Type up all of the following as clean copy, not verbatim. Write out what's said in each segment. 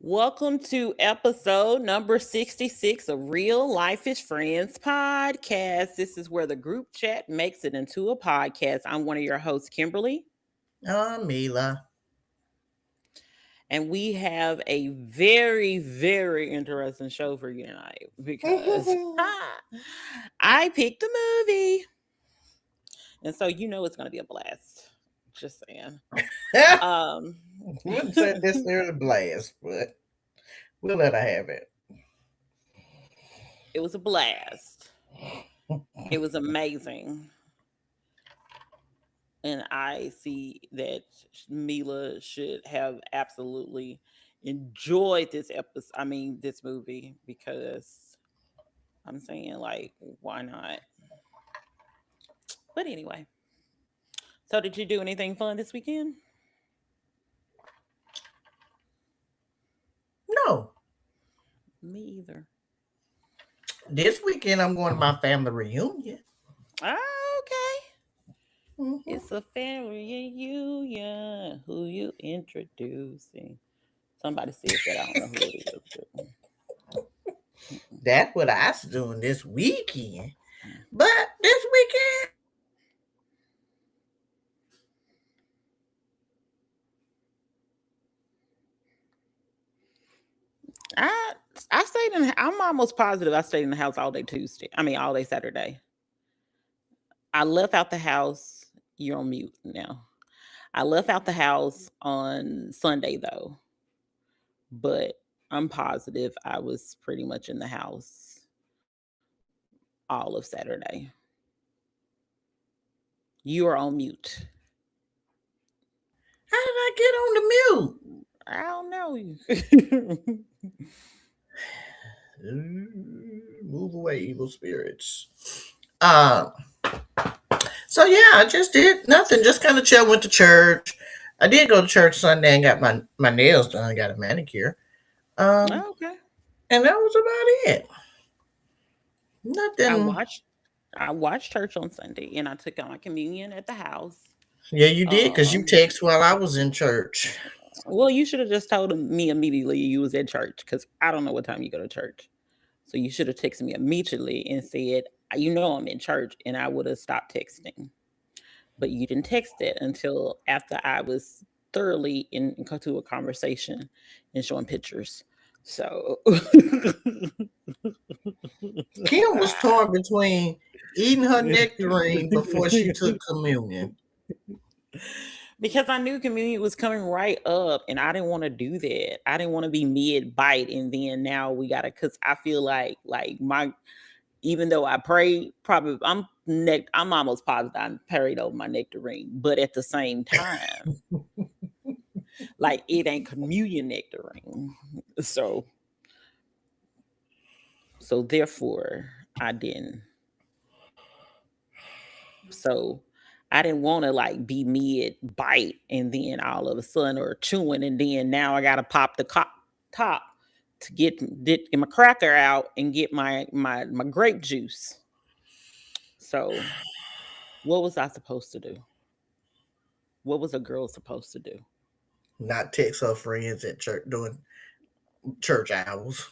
Welcome to episode number 66 of RealLifeish Friends podcast. This is where the group chat makes it into a podcast. I'm one of your hosts, Kimberly. Mila. And we have a very, very interesting show for you tonight because I picked a movie. And so you know it's going to be a blast. Just saying. Wouldn't say necessarily blast, but we'll let her have it. It was a blast. It was amazing. And I see that Mila should have absolutely enjoyed this episode. I mean, this movie, because I'm saying, like, why not? But anyway. So, did you do anything fun this weekend? No. Me either. This weekend, I'm going to my family reunion. Oh, okay. Mm-hmm. It's a family reunion. Who you introducing? Somebody said that. I don't know who it is. That's what I was doing this weekend. But this weekend, I stayed in. I'm almost positive I stayed in the house all day Tuesday. I mean, all day Saturday. I left out the house. You're on mute now. I left out the house on Sunday though, but I'm positive I was pretty much in the house all of Saturday. You are on mute. How did I get on the mute? I don't know. Move away, evil spirits. So yeah, I just did nothing. Just kind of chill. Went to church. I did go to church Sunday and got my nails done. Got a manicure. Okay. And that was about it. Nothing. I watched church on Sunday, and I took out my communion at the house. Yeah, you did, because you text while I was in church. Well, you should have just told me immediately you was at church, because I don't know what time you go to church. So you should have texted me immediately and said, you know I'm in church, and I would have stopped texting. But you didn't text it until after I was thoroughly into a conversation and showing pictures. So Kim was torn between eating her nectarine before she took communion. Because I knew communion was coming right up, and I didn't want to do that. I didn't want to be mid-bite, and then now we gotta, because I feel like my, even though I prayed, probably I'm almost positive I prayed over my nectarine, but at the same time, like it ain't communion nectarine, so therefore I didn't. So I didn't want to like be mid bite and then all of a sudden, or chewing, and then now I gotta pop the top to get my cracker out and get my grape juice. So what was I supposed to do? What was a girl supposed to do? Not text her friends at church doing church hours.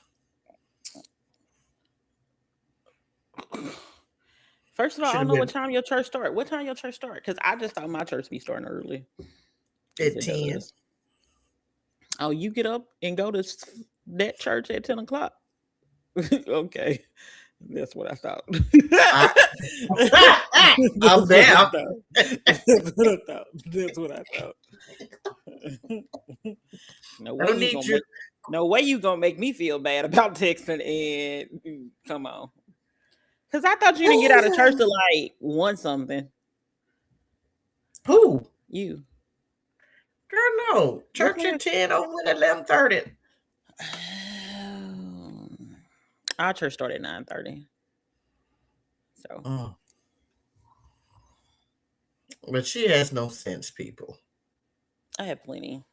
First of all, I don't know what time your church start. What time your church start? Because I just thought my church be starting early. At 10. Oh, you get up and go to that church at 10 o'clock? Okay. That's what I thought. I'm down. That's what I thought. That's what I thought. No way you gonna make. No way you gonna make me feel bad about texting and come on. Cause I thought you didn't get out of church to like 1 something. Who? You. Girl, no. Church at 10 over at 11:30. Our church started at 9:30. So. But she has no sense, people. I have plenty.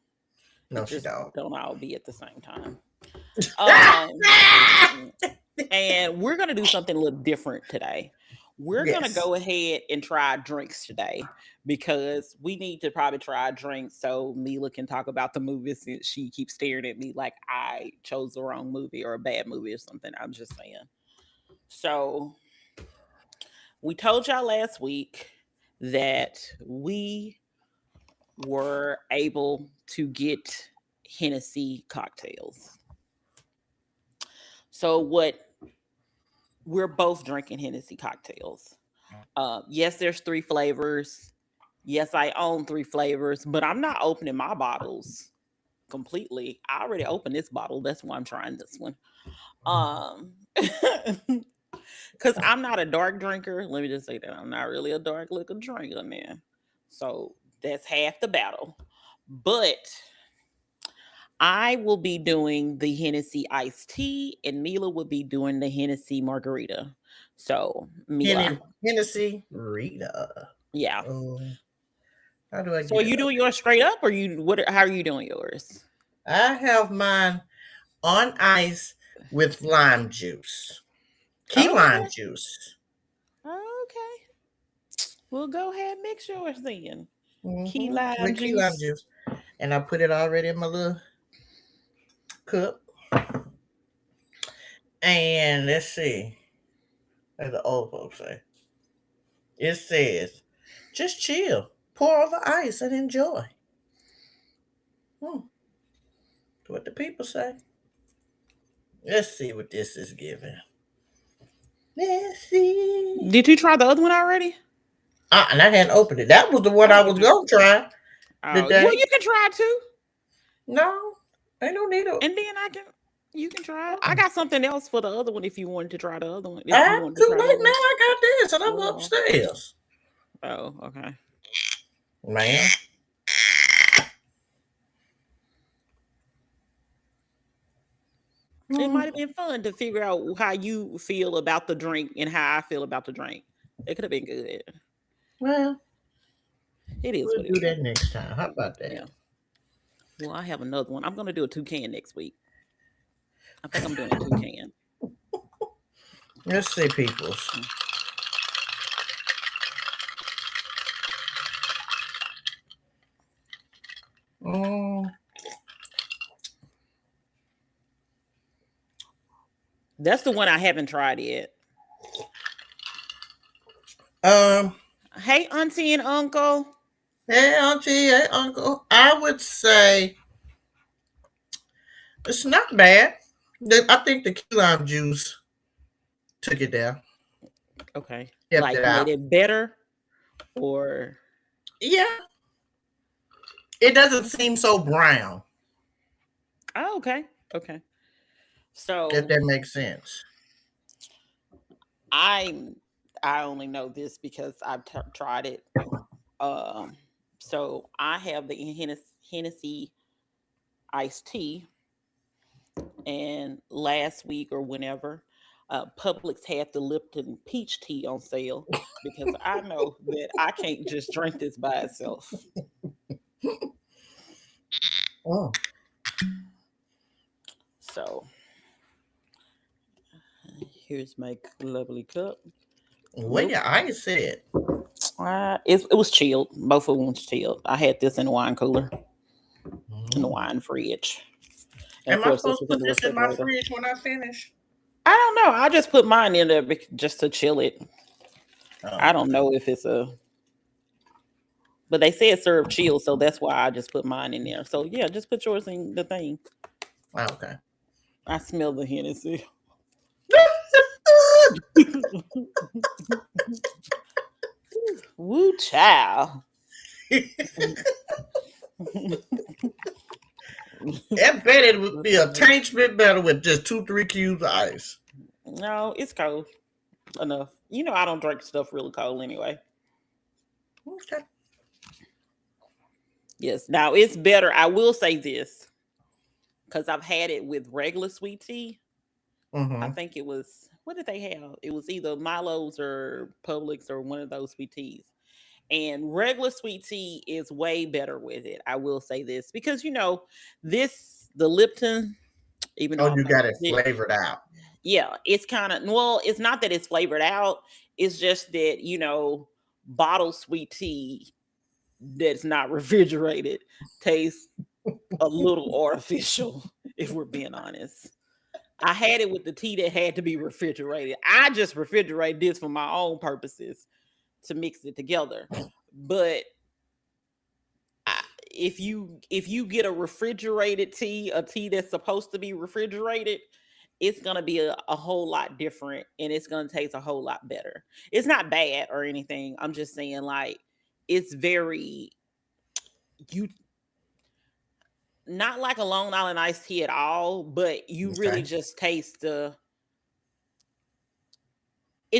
No, she don't. Don't all be at the same time. And we're gonna do something a little different today. We're gonna go ahead and try drinks today because we need to probably try drinks so Mila can talk about the movies since she keeps staring at me like I chose the wrong movie or a bad movie or something. I'm just saying. So we told y'all last week that we were able to get Hennessy cocktails. So we're both drinking Hennessy cocktails. Yes, there's 3 flavors. Yes, I own 3 flavors, but I'm not opening my bottles completely. I already opened this bottle. That's why I'm trying this one. Because I'm not a dark drinker. Let me just say that. I'm not really a dark liquor drinker, man. So that's half the battle. But I will be doing the Hennessy iced tea, and Mila will be doing the Hennessy margarita. So Mila, Hennessy Rita. Yeah. How do I get So are you doing yours straight up, or how are you doing yours? I have mine on ice with lime juice. Key lime juice. Okay. We'll go ahead and mix yours then. Key lime juice. And I put it already in my little cup. And let's see. As the old folks say. It says, just chill. Pour over ice and enjoy. What the people say. Let's see what this is giving. Let's see. Did you try the other one already? And I hadn't opened it. That was the one I was going to try. Well, you can try too. No, I don't need it. And then you can try it. I got something else for the other one if you wanted to try the other one. I'm too late now. I got this and I'm upstairs. Oh, okay. Man. It might have been fun to figure out how you feel about the drink and how I feel about the drink. It could have been good. Well, it is. We'll do that next time. How about that? Yeah. Well, I have another one. I'm going to do a toucan next week. I think I'm doing a toucan. Let's see, peoples. That's the one I haven't tried yet. Hey, Auntie and Uncle. Hey, Auntie. Hey, Uncle. I would say it's not bad. I think the key lime juice took it down. Okay. Like made it better, or yeah, it doesn't seem so brown. Oh, okay. Okay. So if that makes sense. I only know this because I've tried it. So I have the Hennessy iced tea, and last week or whenever, Publix had the Lipton peach tea on sale because I know that I can't just drink this by itself. Oh. So here's my lovely cup. When your ice said it was chilled. Both of them was chilled. I had this in the wine cooler, in the wine fridge. And am I supposed to put this in my fridge when I finish? I don't know. I just put mine in there just to chill it. Oh. I don't know if it's but they said serve chill, so that's why I just put mine in there. So yeah, just put yours in the thing. Okay. I smell the Hennessy. Woo child. I bet it would be a taste bit better with just 2-3 cubes of ice. No, it's cold enough. You know I don't drink stuff really cold anyway. Okay. Yes. Now it's better. I will say this because I've had it with regular sweet tea. I think it was, what did they have? It was either Milo's or Publix or one of those sweet teas. And regular sweet tea is way better with it. I will say this because the Lipton, even though Oh, I'm you not, got it flavored out. yeah, it's kind of, well, it's not that it's flavored out. It's just that bottled sweet tea that's not refrigerated tastes a little artificial. If we're being honest, I had it with the tea that had to be refrigerated. I just refrigerate this for my own purposes to mix it together. But if you get a refrigerated tea, a tea that's supposed to be refrigerated, it's gonna be a whole lot different, and it's gonna taste a whole lot better. It's not bad or anything. I'm just saying, like, it's very you not like a Long Island iced tea at all, but you really just taste it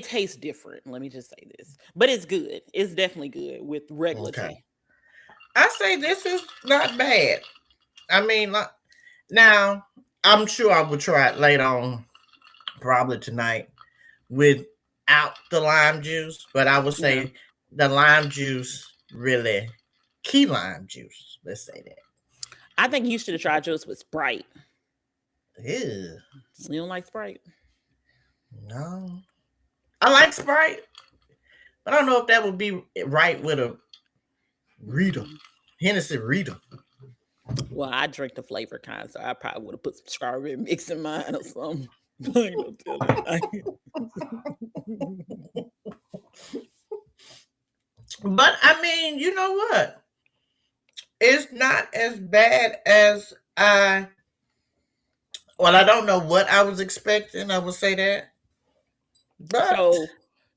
tastes different. Let me just say this. But it's good. It's definitely good with regular tea. I say this is not bad. I mean, now I'm sure I will try it later on, probably tonight, without the lime juice. But I would say the lime juice really key lime juice. Let's say that. I think you should have tried yours with Sprite. Ew. You don't like Sprite? No. I like Sprite. I don't know if that would be right with a Rita. Hennessy Rita. Well, I drink the flavor kind, so I probably would have put some strawberry mix in mine or something. But I mean, you know what? It's not as bad as I don't know what I was expecting. I would say that. But so,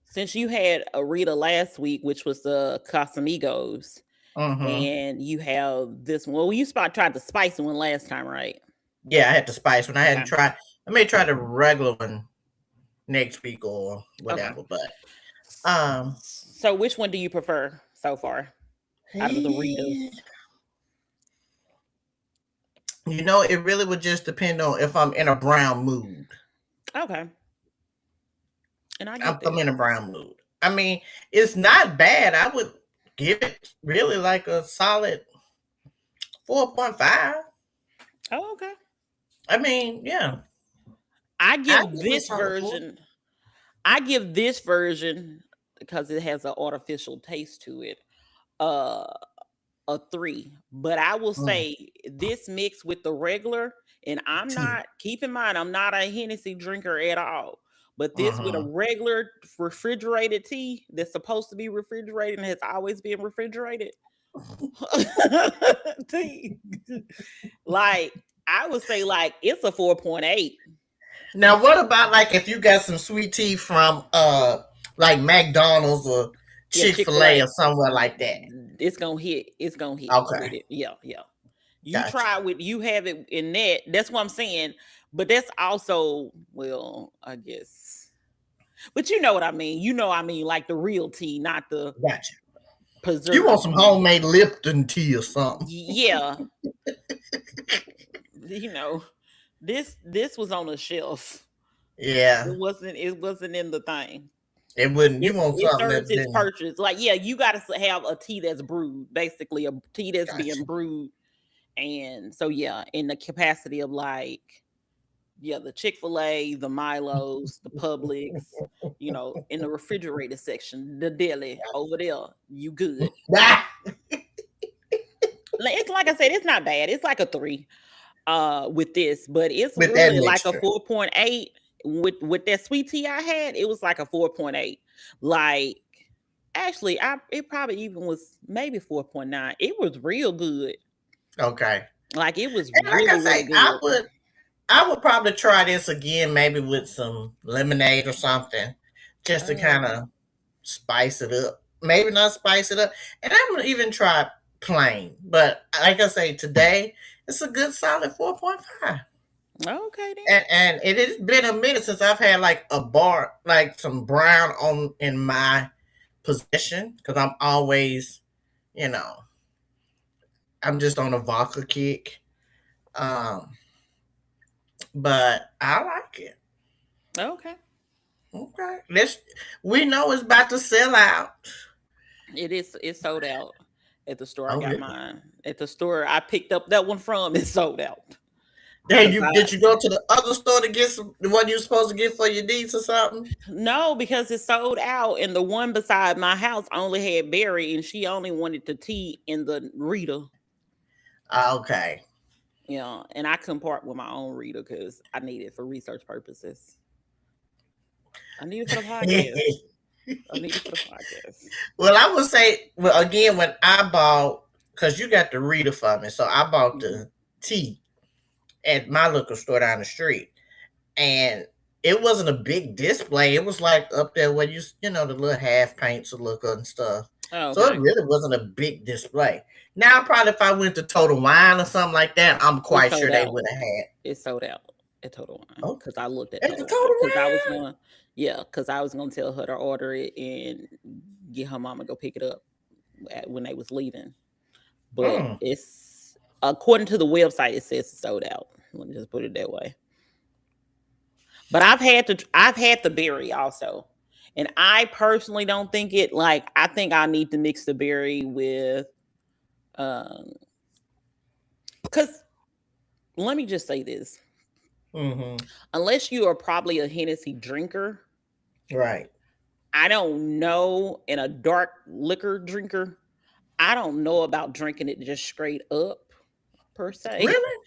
since you had a Rita last week, which was the Casamigos, and you have this one. Well, you tried the spicy one last time, right? Yeah, I had the spice one. I hadn't tried. I may try the regular one next week or whatever. Okay. But so which one do you prefer so far out of the Ritas? It really would just depend on if I'm in a brown mood. Okay. And I'm in a brown mood. I mean, it's not bad. I would give it really like a solid 4.5. Oh, okay. I mean, yeah. I give this version. I give this version because it has an artificial taste to it. A 3, but I will say this mix with the regular, and I'm not, keep in mind, I'm not a Hennessy drinker at all, but this with a regular refrigerated tea that's supposed to be refrigerated and has always been refrigerated tea, like I would say, like, it's a 4.8. Now, what about like if you got some sweet tea from like McDonald's or Chick-fil-A or somewhere like that? It's gonna hit. It's gonna hit. Okay. With it. Yeah. You try with, you have it in that. That's what I'm saying. But that's also, well, I guess. But you know what I mean. Like the real tea, not the preserved. You want some homemade Lipton tea or something? Yeah. This was on a shelf. Yeah. It wasn't in the thing. It wouldn't. You want something that's its purchase. Like, yeah, you got to have a tea that's brewed, basically a tea that's being brewed, and so yeah, in the capacity of like, yeah, the Chick-fil-A, the Milos, the Publix, in the refrigerator section, the deli over there, you good. It's like I said, it's not bad. It's like a 3 with this, but it's really like a 4.8. With that sweet tea I had, it was like a 4.8. Like, actually, it probably even was maybe 4.9. It was real good. Okay. Like, it was really, really good. I would probably try this again, maybe with some lemonade or something, just to kind Okay. of spice it up. Maybe not spice it up, and I'm gonna even try plain. But like I say, today it's a good solid 4.5. Okay then. And it has been a minute since I've had like a bar, like some brown on in my possession, because I'm always, you know, I'm just on a vodka kick. Um, but I like it. Okay. Okay, let's. We know it's about to sell out. It's sold out. At the store I Oh, got really? mine. At the store I picked up that one from, it's sold out. Hey, Cause you I did you go to the other store to get some the one you supposed to get for your niece or something? No, because it's sold out, and the one beside my house only had berry, and she only wanted the tea and the Rita. Okay. Yeah, and I couldn't part with my own Rita because I need it for research purposes. I need it for the podcast. I need it for the podcast. Well, I would say, well, again, when I bought, because you got the reader for me, so I bought Mhm. the tea at my liquor store down the street, and it wasn't a big display. It was like up there where you know, the little half pints of liquor and stuff. Oh, So it okay. really wasn't a big display. Now, probably if I went to Total Wine or something like that, I'm It's quite sure sold they out. would have had. It's sold out at Total Wine Oh, because I looked at at the Total Wine Total because I was Wine. going, yeah, because I was going to tell her to order it and get her mama to go pick it up when they was leaving. But Mm. it's according to the website, it says it's sold out. Let me just put it that way. But I've had the berry also. And I personally don't think it like I think I need to mix the berry with um cuz let me just say this. Mm-hmm. Unless you are probably a Hennessy drinker, Right. I don't know, and a dark liquor drinker, I don't know about drinking it just straight up per se. Really?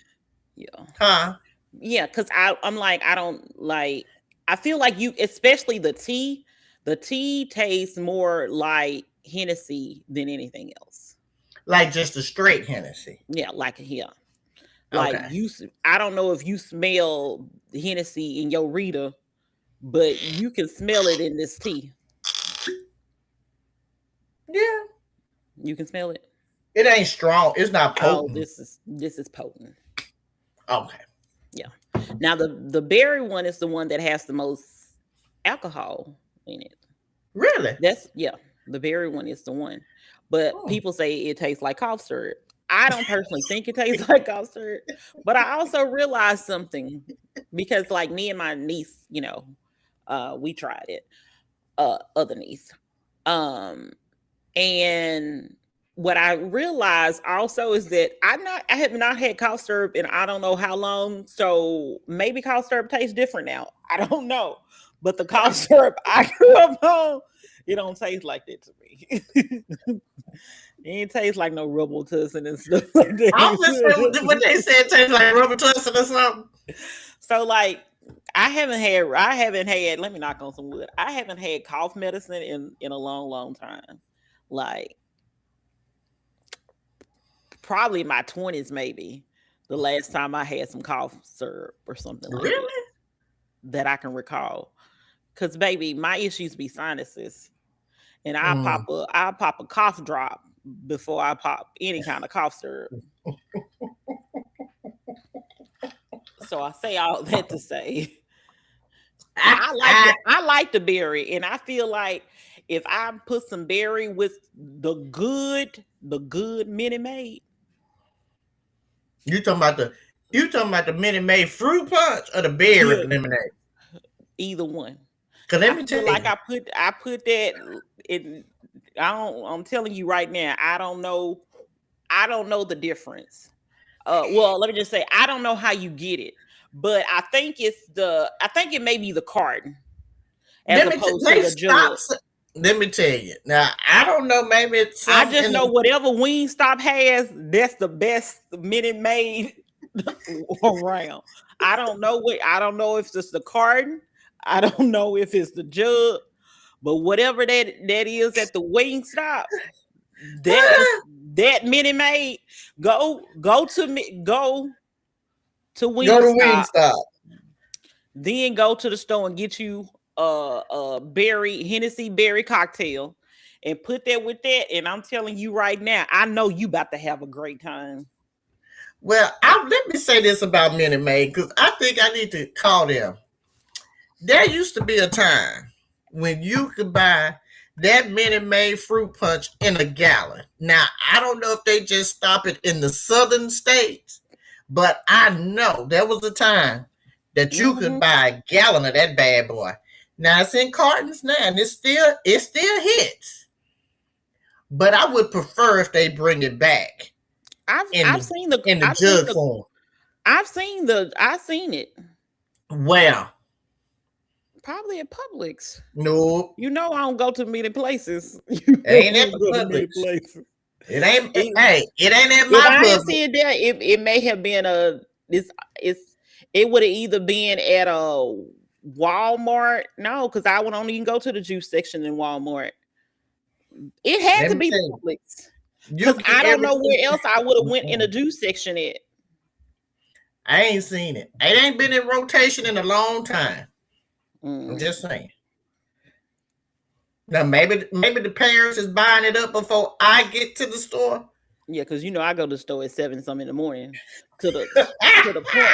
Yeah. Huh? Yeah, because I'm like, I don't like I feel like you especially the tea tastes more like Hennessy than anything else. Like just a straight Hennessy. Yeah, like yeah. Like Okay. I don't know if you smell Hennessy in your Rita, but you can smell it in this tea. Yeah. You can smell it. It ain't strong. It's not Oh, potent. this is potent. Okay. Yeah. Now the berry one is the one that has the most alcohol in it. Really? That's yeah, the berry one is the one. But Hmm. people say it tastes like cough syrup. I don't personally think it tastes like cough syrup, but I also realized something because like me and my niece, you know, we tried it. Other niece. Um and what I realized also is that I have not had cough syrup in I don't know how long. So maybe cough syrup tastes different now. I don't know. But the cough syrup I grew up on, it don't taste like that to me. It ain't taste like no rubble tussin and stuff like I was listening what that. they said tastes like rubber tussin or something. So like I haven't had let me knock on some wood. I haven't had cough medicine in a long time. Like probably my 20s maybe the last time I had some cough syrup or something like Really? that I can recall. Cause baby, my issues be sinuses, and Mm. I pop a cough drop before I pop any kind of cough syrup. So I say all that to say I like the berry, and I feel like if I put some berry with the good mini made, you talking about the Minute Maid fruit punch or the berry yeah, lemonade? either one. Cause let I me feel tell like you, I put that in I'm telling you right now, I don't know the difference. Well, let me just say I don't know how you get it, but I think it may be the carton as opposed to they the stop. jug. Let me tell you. Now I don't know. Maybe it's I something just in know the. whatever Wingstop has, that's the best Minute Maid around. I don't know if it's the carton. I don't know if it's the jug, but whatever that is at the Wingstop, that is that Minute Maid. Go to me. Go. to Go to Wingstop, Wingstop. then go to the store and get you a berry Hennessy berry cocktail and put that with that. And I'm telling you right now, I know you about to have a great time. Well, let me say this about Minute Maid because I think I need to call them. There used to be a time when you could buy that Minute Maid fruit punch in a gallon. Now, I don't know if they just stop it in the southern states, but I know there was a time that you could buy a gallon of that bad boy. Now it's in cartons now, and it still hits. But I would prefer if they bring it back. I've seen the jug form. I've seen it. Where? Probably at Publix. No. You know I don't go to many places. Ain't at Publix. It ain't. It ain't at my If I Publix. didn't see it there, it may have been it would have either been at a Walmart. No, because I would only go to the juice section in Walmart. It had to be Publix. Because I don't know where else I would have went in the juice section at. I ain't seen it. It ain't been in rotation in a long time. I'm just saying. Now maybe the parents is buying it up before I get to the store. Yeah, because you know I go to the store at 7-something in the morning. To the point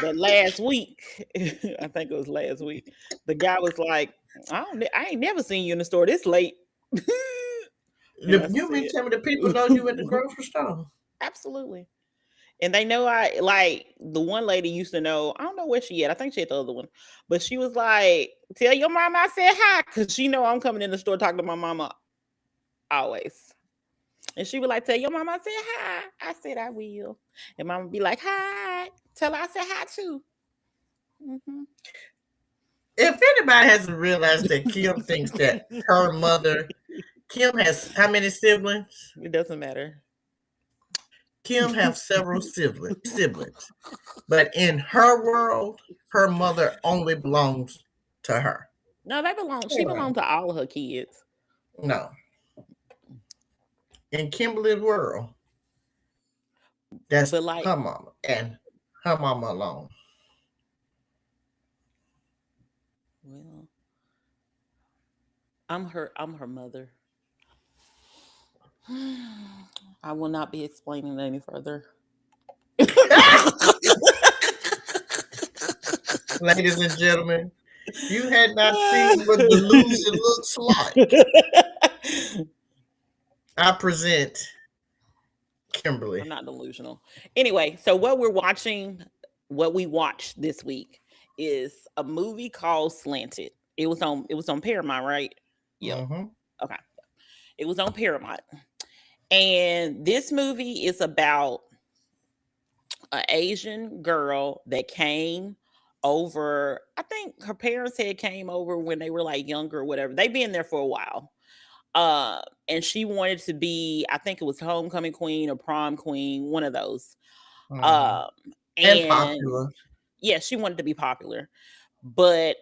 that last week, I think it was last week, the guy was like, I ain't never seen you in the store this late. You mean tell me the people know you at the grocery store? Absolutely. And they know I like the one lady used to know. I don't know where she at. I think she at the other one. But she was like, tell your mama I said hi. Because she know I'm coming in the store talking to my mama always. And she would like, tell your mama I said hi. I said I will. And mama be like, hi. Tell her I said hi too. Mm-hmm. If anybody hasn't realized that Kim thinks that her mother, Kim has how many siblings? It doesn't matter. Kim has several siblings. But in her world, her mother only belongs to her. No, she belongs to all of her kids. No. In Kimberly's world, that's her mama and her mama alone. Well, I'm her mother. I will not be explaining any further. Ladies and gentlemen, you had not seen what delusion looks like. I present Kimberly. I'm not delusional. Anyway, so what we watched this week is a movie called Slanted. It was on Paramount, right? Yeah. Mm-hmm. Okay. It was on Paramount. And this movie is about an Asian girl that came over. I think her parents had came over when they were like younger or whatever. They've been there for a while. And she wanted to be, I think it was homecoming queen or prom queen, one of those. Mm-hmm. And popular. Yeah, she wanted to be popular. But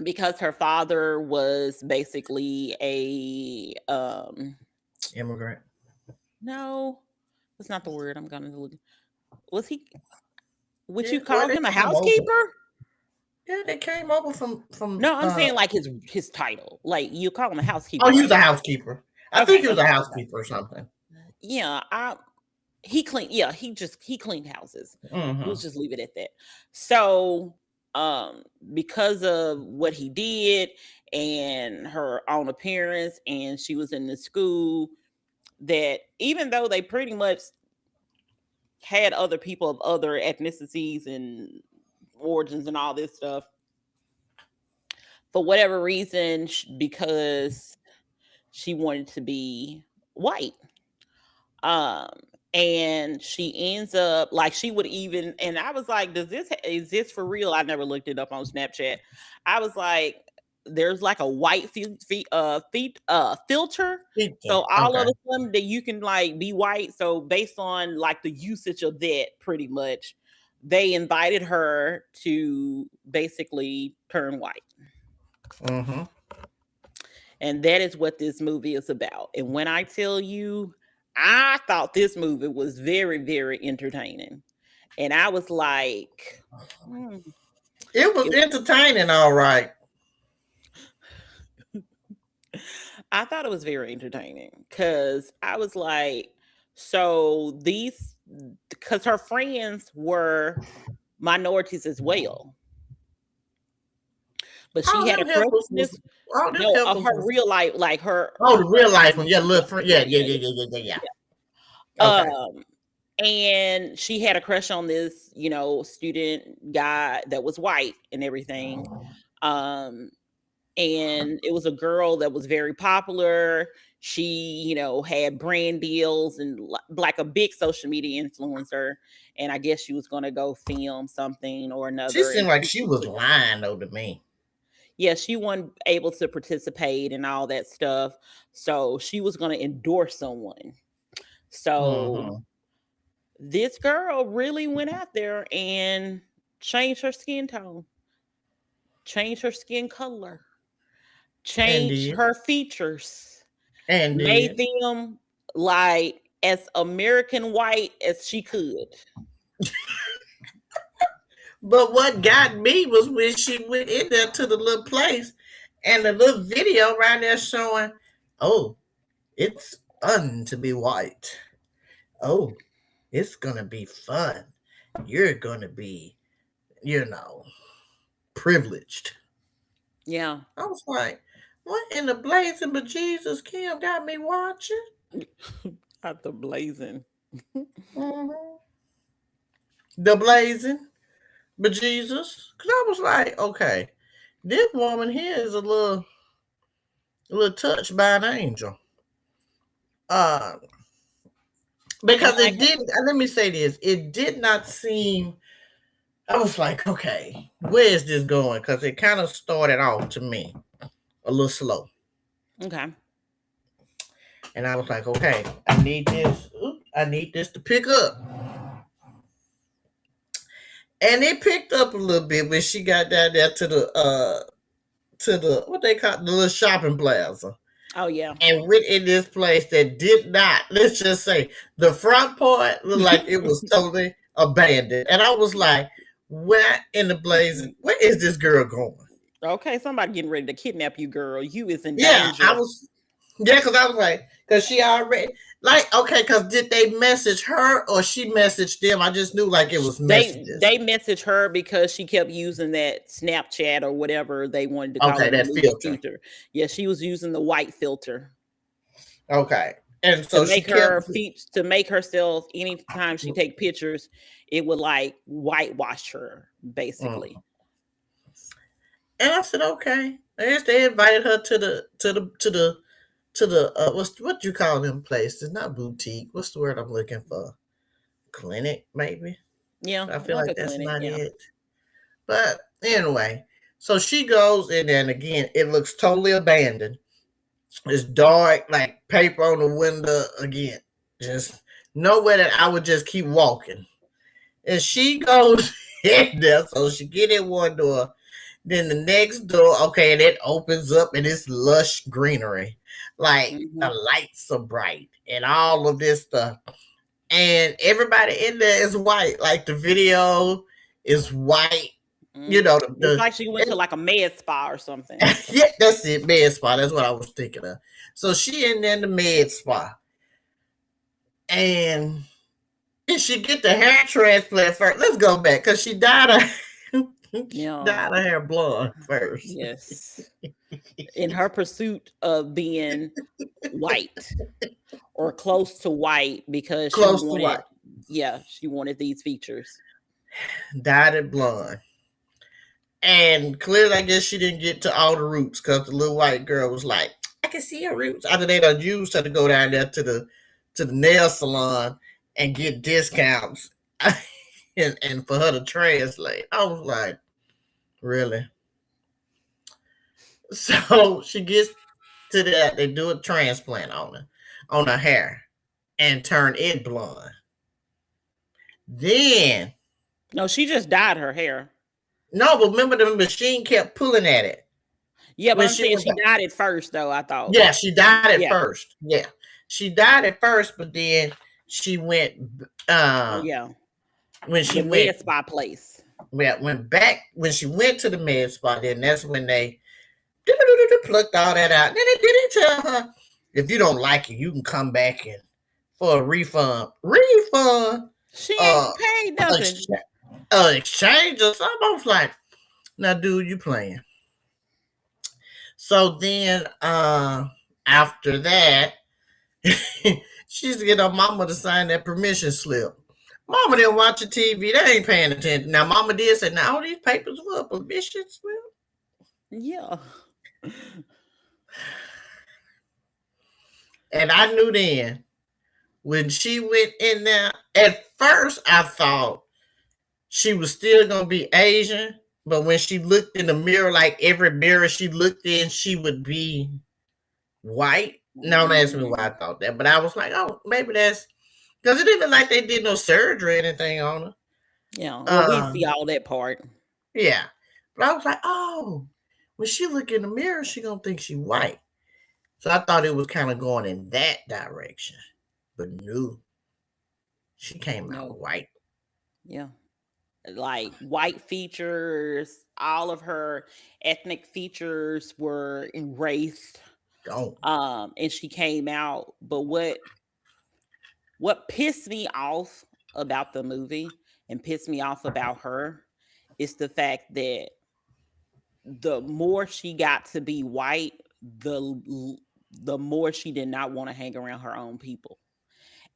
because her father was basically a immigrant. No, that's not the word I'm gonna look. Was he? Would you call him a housekeeper? Yeah, they came over from. No, I'm saying like his title. Like you call him a housekeeper. Oh, he was a housekeeper. I think he was a housekeeper or something. Yeah, he cleaned. Yeah, he cleaned houses. Mm-hmm. We'll just leave it at that. So, because of what he did and her own appearance, and she was in the school that even though they pretty much had other people of other ethnicities and origins and all this stuff, for whatever reason, because she wanted to be white, and she ends up like she would even, and I was like, is this for real? I never looked it up on Snapchat. I was like, there's like a white filter. So all of a sudden that you can like be white. So based on like the usage of that, pretty much, they invited her to basically turn white. Mm-hmm. And that is what this movie is about. And when I tell you, I thought this movie was very, very entertaining. And I was like, It was entertaining, all right. I thought it was very entertaining because I was like, so these, because her friends were minorities as well, but she All had a them crush helpers on was this. all them No, helpers her was real life, like her, oh, the her real life one. Yeah, little friend. Yeah, yeah, yeah, yeah, yeah, yeah, yeah. yeah. Okay. And she had a crush on this, student guy that was white and everything. Um, and it was a girl that was very popular. She, had brand deals and like a big social media influencer. And I guess she was going to go film something or She another. seemed And like she was lying though to me. yeah, she wasn't able to participate and all that stuff. So she was going to endorse someone. So Mm-hmm. this girl really went out there and changed her skin tone, changed her skin color, And changed did. her features, And made did. them like as American white as she could. But what got me was when she went in there to the little place and the little video right there showing, oh, it's fun to be white. Oh, it's gonna be fun. You're gonna be, you know, privileged. Yeah. I was like, what in the blazing but Jesus Kim got me watching? Out the blazing. Mm-hmm. The blazing but Jesus. Cause I was like, okay, this woman here is a little touched by an angel. Uh And because like, it didn't let me say this, it did not seem I was like, okay, where is this going? Because it kind of started off to me a little slow. okay. And I was like, okay, I need this. I need this to pick up. And it picked up a little bit when she got down there to the what they call it, the little shopping plaza. Oh yeah. And went in this place that did not, let's just say, the front part looked like it was totally abandoned. And I was like, where in the blazing, where is this girl going? Okay, somebody getting ready to kidnap you, girl. You is in Yeah, I danger. was Yeah, because I was like, because she already, like, okay, because did they message her or she messaged them? I just knew like it was messages. They messaged her because she kept using that Snapchat or whatever they wanted to call Okay, it, the that new filter. filter. Yeah, she was using the white filter Okay. And to so she make kept, her feet to make herself anytime she take pictures, it would like whitewash her basically. mm. And I said, okay. I guess they invited her to the what you call them places? Not boutique. What's the word I'm looking for? Clinic, maybe. Yeah, I feel like like a that's clinic. not Yeah. it. But anyway, so she goes in there, and again, it looks totally abandoned. It's dark, like paper on the window. Again, just nowhere that I would just keep walking. And she goes in there, so she get in one door. Then the next door, okay, and it opens up and it's lush greenery. Like the Hmm. lights are bright and all of this stuff. And everybody in there is white. Like the video is white. You Mm. know, It's like she went to like a med spa or something. yeah, that's it, med spa. That's what I was thinking of. So she in there in the med spa. And did she get the hair transplant first? Let's go back because she dyed her Yeah. dyed her hair blonde first. Yes. In her pursuit of being white or close to white because she Close to wanted, white. yeah, she wanted these features. Dyed it blonde. And clearly, I guess she didn't get to all the roots because the little white girl was like, I can see her roots. After they done used her to go down there to the nail salon and get discounts and for her to translate. I was like, really? So she gets to that. They do a transplant on her hair and turn it blonde. Then, No, she just dyed her hair. no, but remember the machine kept pulling at it Yeah, but when I'm she saying was she dyed it first, though. I thought. Yeah, she died at Yeah. first. Yeah. She died at first, but then she went Oh, yeah. when The she went, med spa place. well, went back when she went to the med spa. Then that's when they plucked all that out. Then they didn't tell her if you don't like it, you can come back and for a refund. Refund. She Uh, ain't paid nothing. exchange or something. I was like, now, dude, you playing? So then, after that, she used to get her mama to sign that permission slip. Mama didn't watch the TV. They ain't paying attention. Now, mama did say, now all these papers were a permission slip. Yeah. And I knew then when she went in there, at first I thought she was still going to be Asian. But when she looked in the mirror, like every mirror she looked in, she would be white. Now don't ask me why I thought that. But I was like, oh, maybe that's because it didn't like they did no surgery or anything on her. Yeah. Well, we see all that part. Yeah. But I was like, oh, when she look in the mirror, she gonna think she white. So I thought it was kind of going in that direction. But no, she came out No. white. Yeah. Like white features, all of her ethnic features were erased. Gone. And she came out. But what pissed me off about the movie and pissed me off about her is the fact that the more she got to be white, the more she did not want to hang around her own people.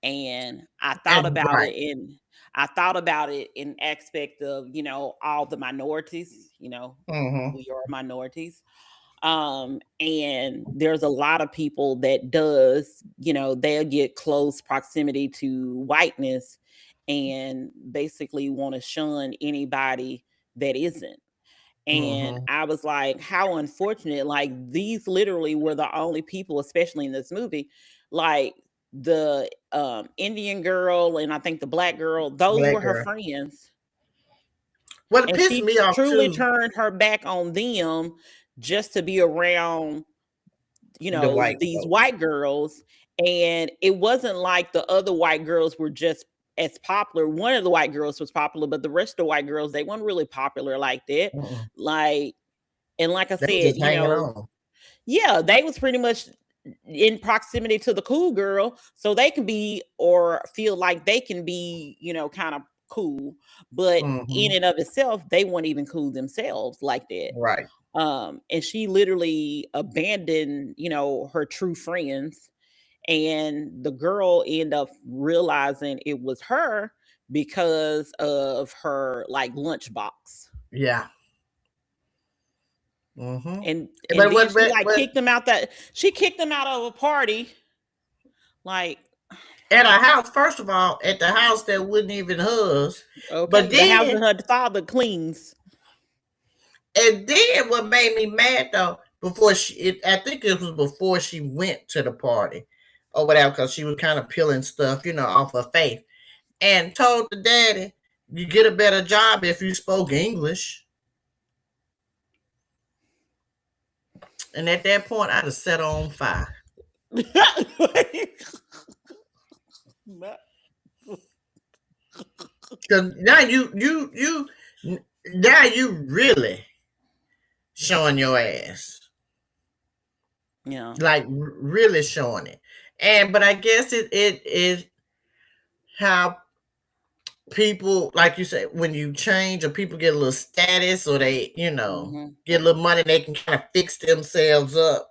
And I thought And about right. it in aspect of, all the minorities, Mm-hmm. we are minorities. And there's a lot of people that does, they'll get close proximity to whiteness and basically want to shun anybody that isn't. And Mm-hmm. I was like, how unfortunate. Like, these literally were the only people, especially in this movie, like the Indian girl and I think the black girl, those Black were her girl. friends. What And pissed she me off truly too, turned her back on them just to be around, the white these folks. white girls. And it wasn't like the other white girls were just as popular. One of the white girls was popular, but the rest of the white girls, they weren't really popular like that. Mm-mm. Like, and like I They were said, just hanging on. yeah, they was pretty much in proximity to the cool girl, so they can be or feel like they can be, kind of cool. But in Mm-hmm. and of itself, they weren't even cool themselves like that. Right. And she literally abandoned, her true friends, and the girl ended up realizing it was her because of her like lunchbox. Yeah. Mm-hmm. And But then she like she kicked them out of a party. Like, at a house, first of all, at the house that wouldn't even hers. But okay, the house then, that her father cleans. and then what made me mad though, before I think it was before she went to the party or whatever, because she was kind of peeling stuff, off her face, and told the daddy, "You get a better job if you spoke English." And at that point, I'd have set her on fire. Because now you really showing your ass. Yeah. Like really showing it. But I guess it is how people, like you say, when you change or people get a little status or they, Hmm. get a little money, they can kind of fix themselves up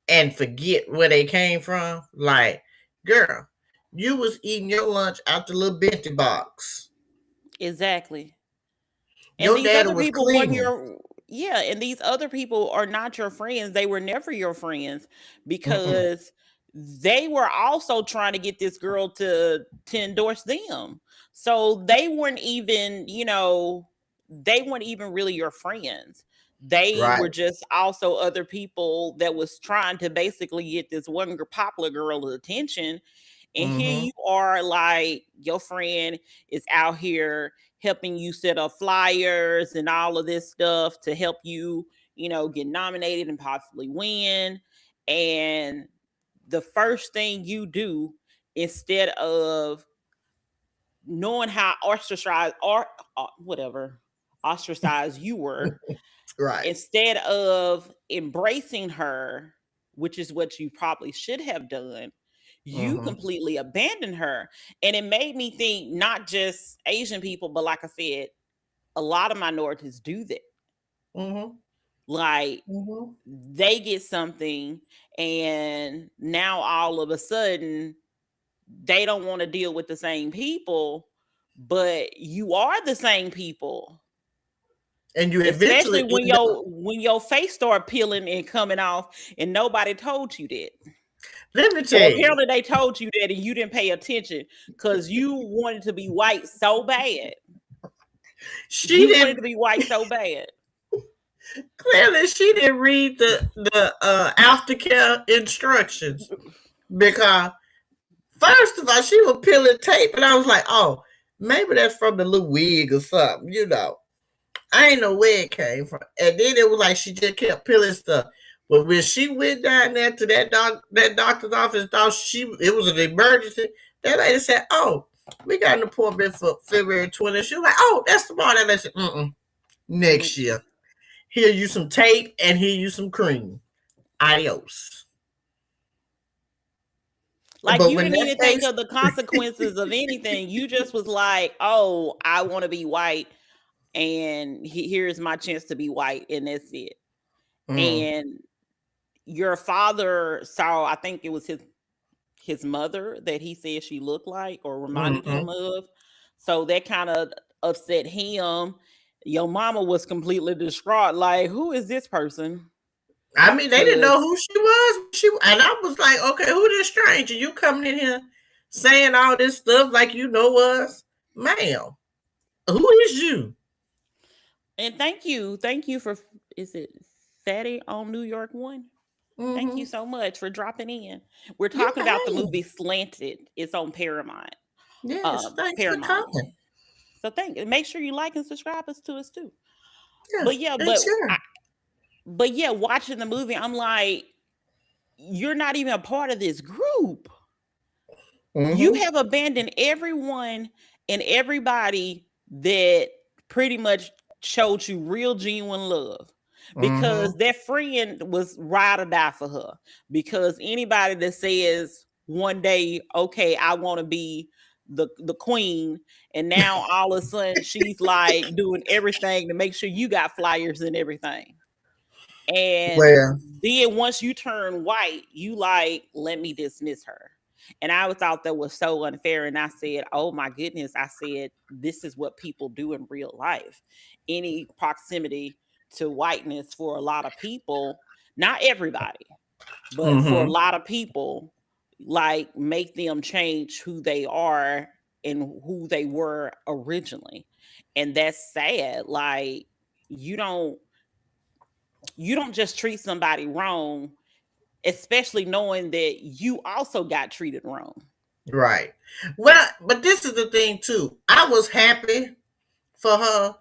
and forget where they came from. Like, girl, you was eating your lunch out the little benti box. Exactly. And Your these daddy other was people weren't cleaning. your yeah, and these other people are not your friends. They were never your friends Mm-mm. because they were also trying to get this girl to endorse them. So they weren't even really your friends. They Right. were just also other people that was trying to basically get this one popular girl's attention. And here Mm-hmm. you are, like, your friend is out here helping you set up flyers and all of this stuff to help you, get nominated and possibly win. And the first thing you do, instead of knowing how ostracized or whatever ostracized you were, Right. instead of embracing her, which is what you probably should have done, you Mm-hmm. completely abandoned her. And it made me think not just Asian people, but like I said, a lot of minorities do that. Mm-hmm. Like Mm-hmm. they get something, and now all of a sudden they don't want to deal with the same people, but you are the same people. And you eventually Especially end up. when your face start peeling and coming off, and nobody told you that. Let me tell Or you, apparently they told you that and you didn't pay attention because you wanted to be white so bad. she You wanted didn't to be white so bad. clearly she didn't read the aftercare instructions because first of all she was peeling tape and I was like, oh, maybe that's from the little wig or something, you know. I ain't know where it came from. And then it was like she just kept peeling stuff. But when she went down there to that doctor's office, thought it was an emergency. That lady said, "Oh, we got an appointment for February 20th." She was like, "Oh, that's tomorrow." That lady said, "Next year. Here you some tape and here you some cream. Adios." Like But you when didn't that even think face, of the consequences of anything. You just was like, "Oh, I want to be white, and here's my chance to be white, and that's it." mm, And your father saw, I think it was his mother that he said she looked like or reminded him mm-hmm. of. So that kind of upset him. Your mama was completely distraught. Like, who is this person? I mean, they didn't Cause know who she was. And I was like, okay, who this stranger? You coming in here saying all this stuff like you know us, ma'am? Who is you? and thank you for, is it Fatty on New York One? Thank you Mm-hmm. so much for dropping in. We're Yeah, talking about the hey, movie Slanted. It's on Paramount. yes, thanks for Paramount. coming. So make sure you like and subscribe us to us too. Yeah, But yeah, and sure. but yeah, watching the movie, I'm like, you're not even a part of this group. You Mm-hmm. have abandoned everyone and everybody that pretty much showed you real genuine love, because Mm-hmm. that friend was ride or die for her. Because anybody that says one day, okay, I want to be the queen, and now all of a sudden she's like doing everything to make sure you got flyers and everything. And Well, then once you turn white, you like, let me dismiss her. And I thought that was so unfair. And I said, oh my goodness, I said, this is what people do in real life. Any proximity to whiteness for a lot of people, not everybody, but for a mm-hmm. lot of people, like make them change who they are and who they were originally. And that's sad. Like, you don't you don't just treat somebody wrong, especially knowing that you also got treated wrong. Right. Well, but this is the thing too. I was happy for her.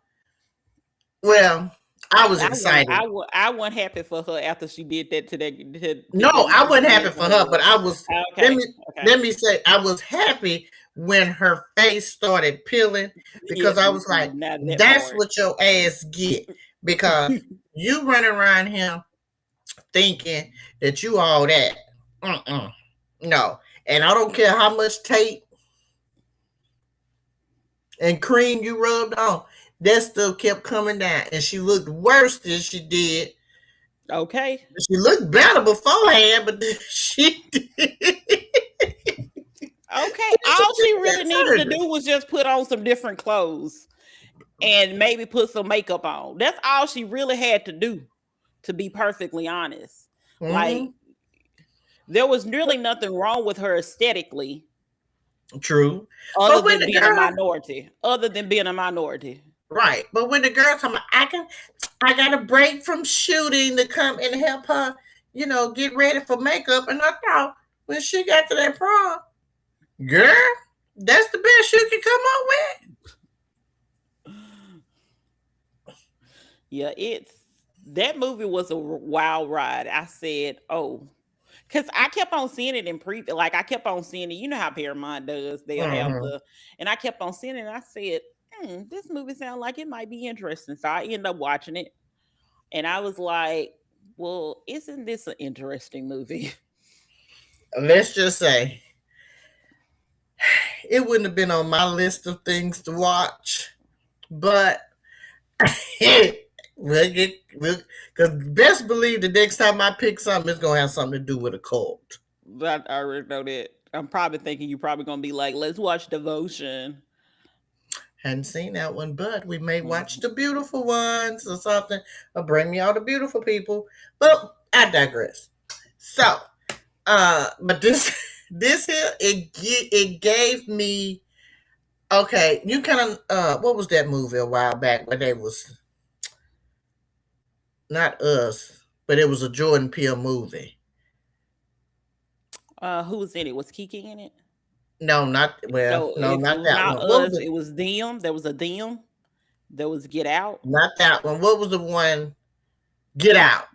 Well, I was excited. I wasn't happy for her after she did that to No, that I wasn't happy man for her, earlier. but I was. Let Okay, me okay, let me say, I was happy when her face started peeling yeah, because I was like, not that "That's part. what your ass get." Because you running around here thinking that you all that. Mm-mm. No, and I don't care how much tape and cream you rubbed on. That stuff kept coming down, and she looked worse than she did. Okay, She looked better beforehand, but she did. okay. She All did she that really needed to surgery. do was just put on some different clothes and maybe put some makeup on. That's all she really had to do, to be perfectly honest. Like, Mm-hmm. there was really nothing wrong with her aesthetically, True, other but when than the being a girl, minority. Other than being a minority. right? But when the girl told me I got a break from shooting to come and help her, get ready for makeup, and I thought when she got to that prom, girl, that's the best you can come up with. Yeah, it's that movie was a wild ride. I said, "Oh." Cause I kept on seeing it in like I kept on seeing it. You know how Paramount does? They'll have Mm-hmm. and I kept on seeing it. And I said, "This movie sounds like it might be interesting." So I ended up watching it, and I was like, "Well, isn't this an interesting movie?" Let's just say it wouldn't have been on my list of things to watch, but we'll get because best believe the next time I pick something, it's gonna have something to do with a cult. But I already know that. I'm probably thinking you're probably gonna be like, "Let's watch Devotion." Hadn't seen that one, but we may watch Mhm. the beautiful ones or something, or bring me all the beautiful people. But I digress. So, but this this here it gave me okay. You kind of what was that movie a while back where they was not us, but it was a Jordan Peele movie. Who was in it? Was Kiki in it? No, not well, No, no, if it not was that not one. What was us, it? it was them. There was a them. There was Get Out. Not that one. What was the one? Get Out.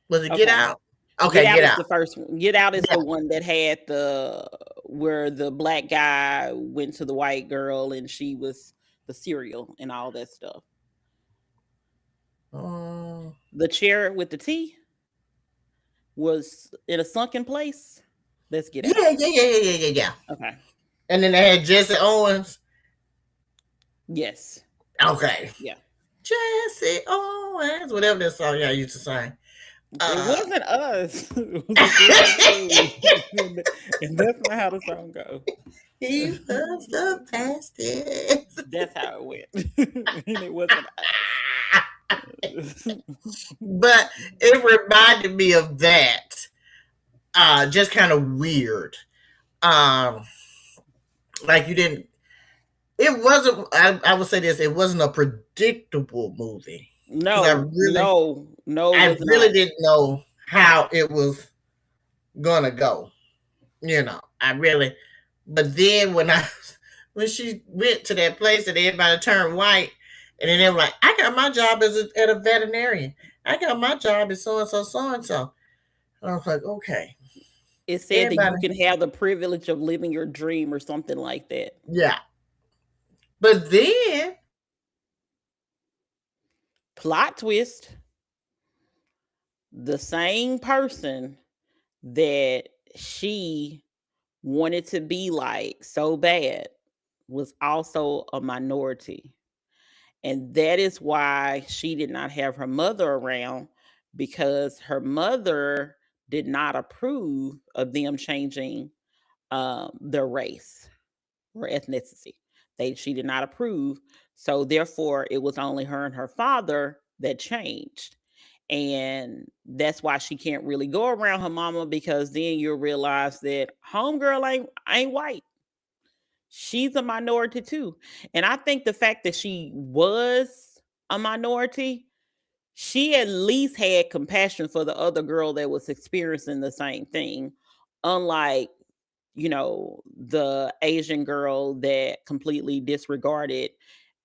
Was it Get Okay. Out? Get Okay, Out Get is Out. the first one. Get Out is Yeah. the one that had the where the black guy went to the white girl and she was the cereal and all that stuff. Um, The chair with the T was in a sunken place. Let's Get Out. yeah. Okay. And then they had Jesse Owens. Yes. Okay. Yeah. Jesse Owens, whatever that song y'all used to sing. It Uh, wasn't us. It was a different dude. And that's not how the song goes. he was the fastest. That's how it went. And it wasn't us. But it reminded me of that. Just kind of weird. Um, like you didn't. It wasn't. I would say this. It wasn't a predictable movie because No, no, no, it I was really not. didn't know how it was gonna go. You know, I really. But then when she went to that place and everybody turned white, and then they were like, "I got my job at a veterinarian. I got my job as so and so, so and so." And I was like, "Okay, It said that you everybody, can have the privilege of living your dream or something like that. yeah." But then, Plot twist, the same person that she wanted to be like so bad was also a minority. And that is why she did not have her mother around, because her mother did not approve of them changing their race or ethnicity. She did not approve. So therefore, it was only her and her father that changed. And that's why she can't really go around her mama, because then you'll realize that homegirl ain't white. She's a minority too. And I think the fact that she was a minority, she at least had compassion for the other girl that was experiencing the same thing. Unlike, the Asian girl that completely disregarded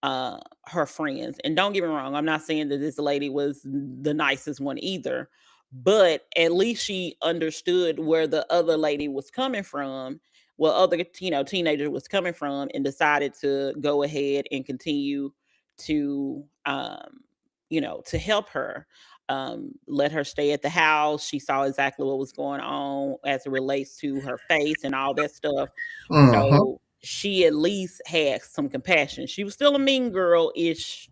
her friends. And don't get me wrong, I'm not saying that this lady was the nicest one either, but at least she understood where the other lady was coming from, well, other teenager was coming from, and decided to go ahead and continue to to help her. Let her stay at the house. She saw exactly what was going on as it relates to her face and all that stuff. uh-huh. So she at least had some compassion. She was still a mean girl ish,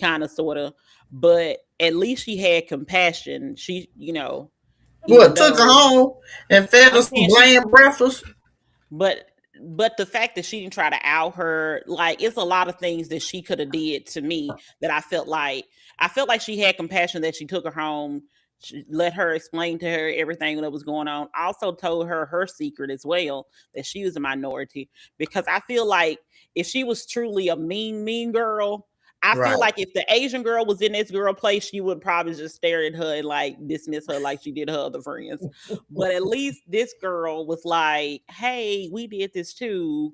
kind of, sort of, but at least she had compassion. She, even What took her though home and fed her I'm some saying she bland breakfast? but but the fact that she didn't try to out her, like, it's a lot of things that she could have did to me that I felt like she had compassion, that she took her home, she let her explain to her everything that was going on. Also told her secret as well, that she was a minority, because I feel like if she was truly a mean girl, I feel Right. like if the Asian girl was in this girl place, she would probably just stare at her and like dismiss her like she did her other friends. But at least this girl was like, "Hey, we did this too.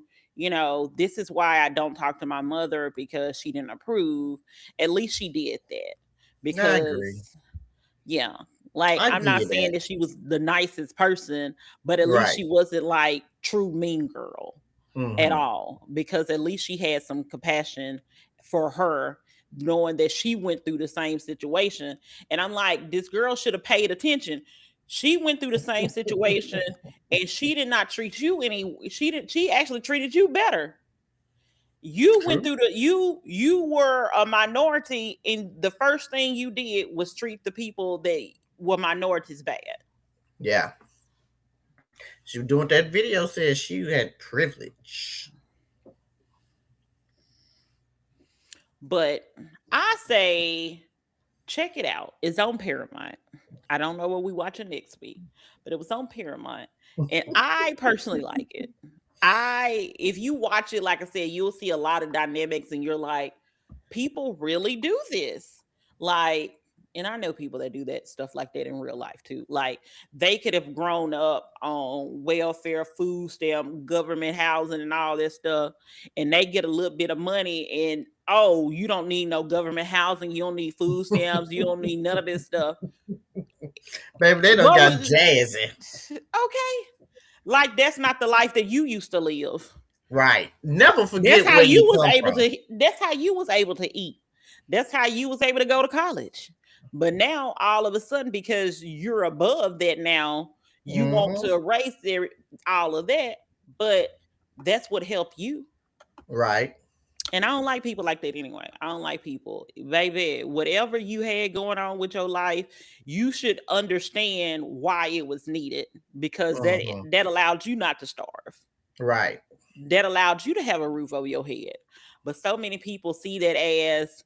This is why I don't talk to my mother, because she didn't approve." At least she did that. I agree. Because, yeah. Like, I I'm give not you saying that. that she was the nicest person, but at least Right. she wasn't like true mean girl at Mm-hmm. all, because at least she had some compassion for her, knowing that she went through the same situation. And I'm like, this girl should have paid attention. She went through the same situation and she did not treat you she actually treated you better. You went True. through you were a minority, and the first thing you did was treat the people that were minorities bad. Yeah. She was doing that video says she had privilege. But I say check it out. It's on Paramount. I don't know what we watching next week, but it was on Paramount, and I personally like it. If you watch it, like I said, you'll see a lot of dynamics, and you're like, people really do this. Like, and I know people that do that stuff like that in real life too. Like, they could have grown up on welfare, food stamp, government housing, and all this stuff, and they get a little bit of money, and oh, you don't need no government housing, you don't need food stamps, you don't need none of this stuff. Baby, they done What got was jazzy. okay? Like, that's not the life that you used to live. Right. Never That's forget how where you you was come able from. to. That's how you was able to eat. That's how you was able to go to college. But now, all of a sudden, because you're above that now, you want Mm-hmm. to erase all of that. But that's what helped you. Right. And I don't like people like that anyway. I don't like people, baby. Whatever you had going on with your life, you should understand why it was needed, because Mm-hmm. that allowed you not to starve. Right. That allowed you to have a roof over your head. But so many people see that as,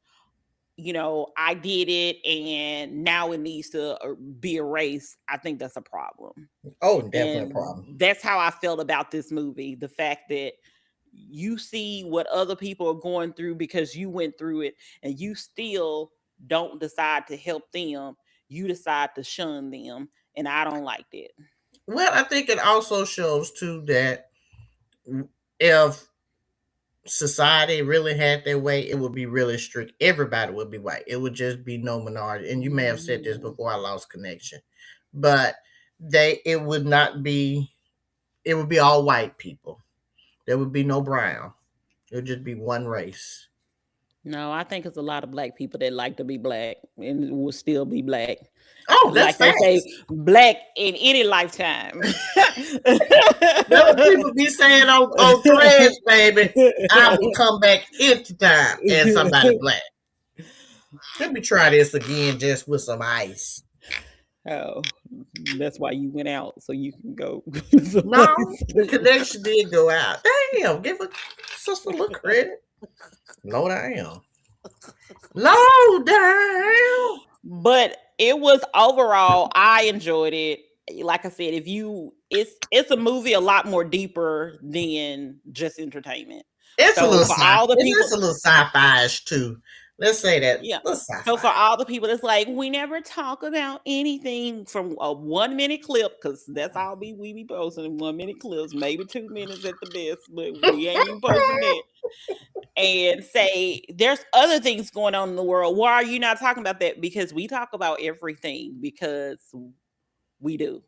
I did it and now it needs to be erased. I think that's a problem. Oh, definitely a And problem. that's how I felt about this movie. The fact that you see what other people are going through because you went through it, and you still don't decide to help them. You decide to shun them. And I don't like that. Well, I think it also shows too that if society really had their way, it would be really strict. Everybody would be white. It would just be no minority. And you may have said this before I lost connection. But it would not be, it would be all white people. There would be no brown. It would just be one race. No, I think it's a lot of black people that like to be black and will still be black. Oh, that's Like they say, facts. black in any lifetime. There were people be saying on threads, baby, I will come back anytime as somebody black. Let me try this again just with some ice. Oh, that's why you went out, so you can go. No, the connection did go out. Damn, give a sister a little credit. Low down. Low down. But it was overall, I enjoyed it. Like I said, it's a movie a lot more deeper than just entertainment. It's a So little for sci. all the people, It's a little sci-fi-ish too. Let's say that. yeah. Little So for sci-fi. all the people that's like, we never talk about anything from a 1 minute clip, because that's all we be posting, 1 minute clips, maybe 2 minutes at the best, but we ain't even posting that. And say there's other things going on in the world. Why are you not talking about that? Because we talk about everything, because we do.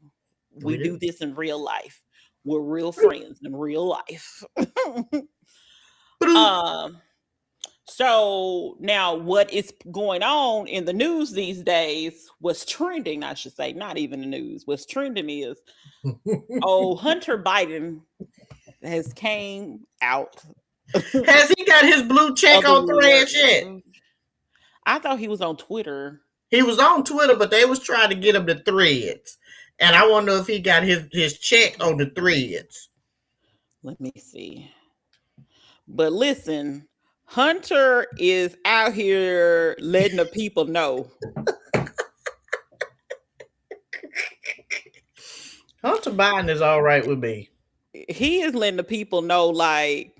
We We do do. this in real life. We're real friends in real life. um so now what is going on in the news these days, what's trending, I should say, not even the news. What's trending is Hunter Biden has came out. Has he got his blue check on Threads yet? I thought he was on Twitter. He was on Twitter, but they was trying to get him to Threads. And I want to know if he got his check on the Threads. Let me see. But listen, Hunter is out here letting the people know. Hunter Biden is all right with me. He is letting the people know, like,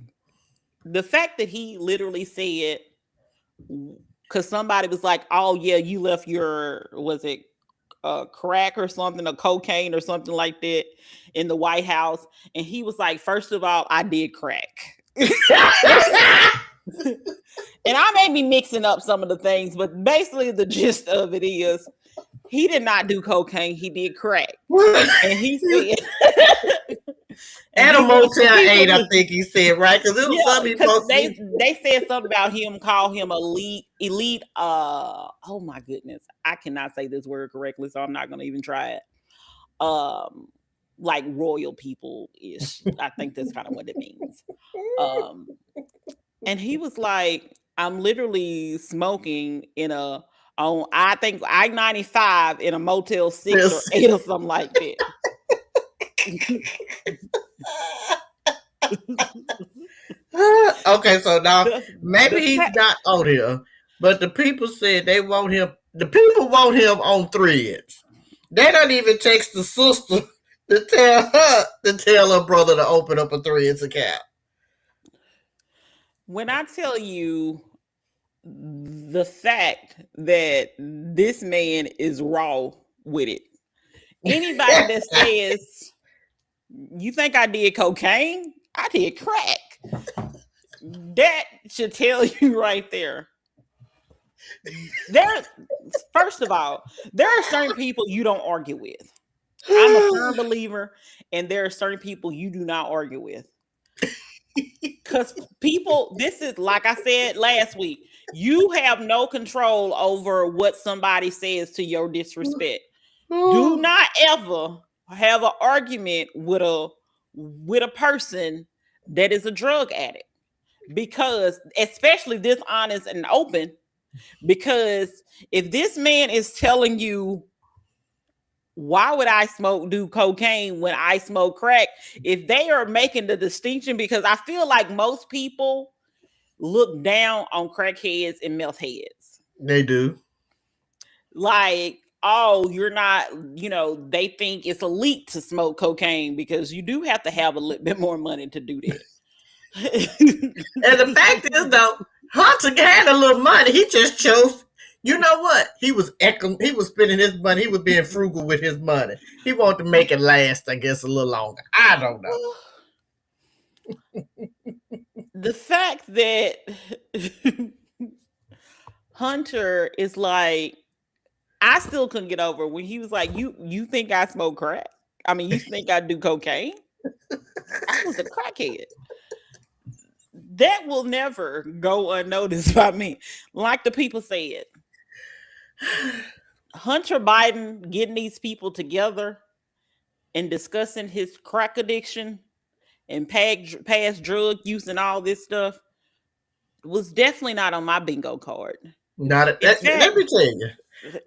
the fact that he literally said, because somebody was like, oh yeah, you left your, was it crack or something, or cocaine or something like that in the White House. And he was like, first of all, I did crack. And I may be mixing up some of the things, but basically the gist of it is He did not do cocaine. He did crack. And he said, At a Motel 8, I just, think he said, right? Because it was something because they said something about him, call him elite. Oh my goodness, I cannot say this word correctly, so I'm not going to even try it. Like royal people ish. I think that's kind of what it means. And he was like, I'm literally smoking in a on I think I-95 in a Motel 6 or 8 or something like that. Okay, so now maybe he's not on here, but the people said they want him. The people want him on Threads. They don't even text the sister to tell her brother to open up a Threads account. When I tell you the fact that this man is raw with it, anybody that says, you think I did cocaine? I did crack. That should tell you right there. First of all, there are certain people you don't argue with. I'm a firm believer, and there are certain people you do not argue with. Because people, this is like I said last week, you have no control over what somebody says to your disrespect. Do not ever have an argument with a person that is a drug addict, because especially dishonest and open. Because if this man is telling you, why would I do cocaine when I smoke crack? If they are making the distinction, because I feel like most people look down on crackheads and meth heads. They do. Like, oh, you're not, they think it's elite to smoke cocaine because you do have to have a little bit more money to do that. And the fact is, though, Hunter had a little money. He just chose. You know what? He was spending his money. He was being frugal with his money. He wanted to make it last, I guess, a little longer. I don't know. The fact that Hunter is like, I still couldn't get over when he was like, you think I smoke crack? I mean, you think I do cocaine? I was a crackhead. That will never go unnoticed by me. Like the people said, Hunter Biden getting these people together and discussing his crack addiction and past drug use and all this stuff was definitely not on my bingo card. Let me tell you.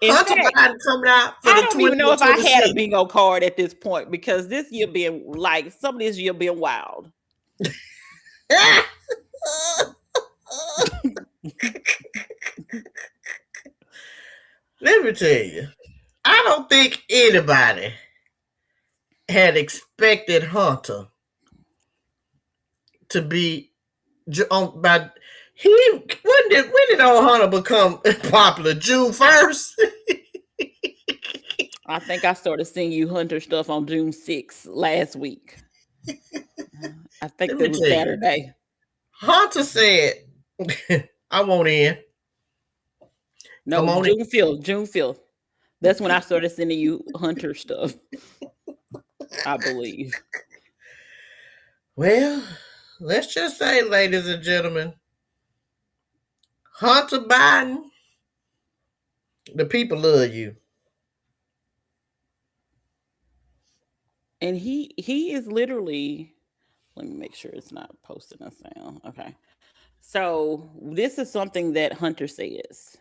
Hunter Biden coming out for I don't even know if I had a bingo card at this point, because this year being like, some of this year being wild. Let me tell you, I don't think anybody had expected Hunter to be on by. When did old Hunter become popular? June 1st. I think I started seeing you Hunter stuff on June 6th last week. I think that was Saturday. Hunter said, I want in. No, June 5th. That's when I started sending you Hunter stuff, I believe. Well, let's just say, ladies and gentlemen, Hunter Biden, the people love you. And he is literally, let me make sure it's not posting us down. Okay. So this is something that Hunter says.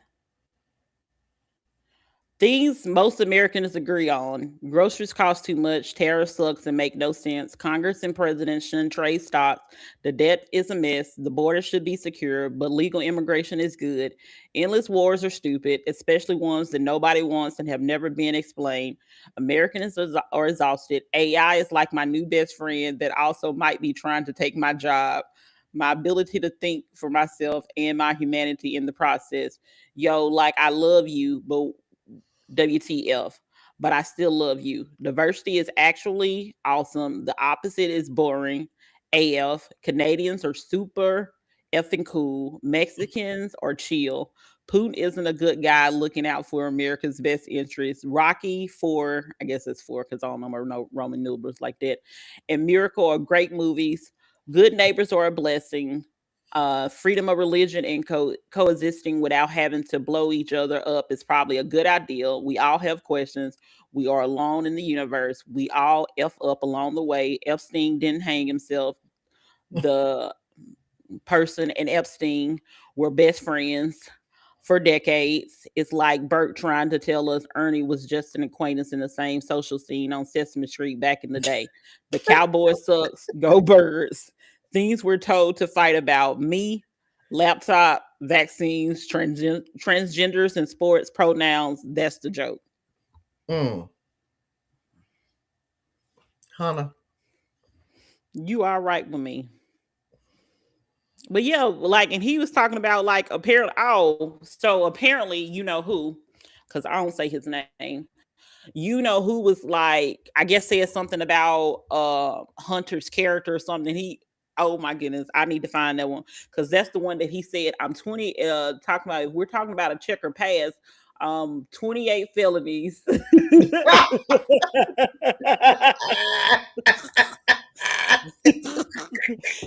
Things most Americans agree on. Groceries cost too much. Tariffs sucks and make no sense. Congress and president shouldn't trade stocks. The debt is a mess. The border should be secure, but legal immigration is good. Endless wars are stupid, especially ones that nobody wants and have never been explained. Americans are exhausted. AI is like my new best friend that also might be trying to take my job, my ability to think for myself, and my humanity in the process. Yo, like, I love you, but WTF, but I still love you. Diversity is actually awesome. The opposite is boring. AF. Canadians are super effing cool. Mexicans are chill. Putin isn't a good guy looking out for America's best interests. Rocky 4, I guess it's 4 because I don't remember no Roman numerals like that. And Miracle are great movies. Good neighbors are a blessing. Freedom of religion and coexisting without having to blow each other up is probably a good ideal. We all have questions. We are alone in the universe. We all F up along the way. Epstein didn't hang himself. The person and Epstein were best friends for decades. It's like Bert trying to tell us Ernie was just an acquaintance in the same social scene on Sesame Street back in the day. The cowboy sucks, go birds. Things we're told to fight about: me, laptop, vaccines, transgenders and sports, pronouns. That's the joke. Hannah, You are right with me. But yeah, like, and he was talking about like apparently, so apparently, you know who, because I don't say his name. You know who was like, I guess said something about Hunter's character or something. Oh my goodness, I need to find that one because that's the one that he said I'm 20. Talking about, if we're talking about a checker pass, 28 felonies.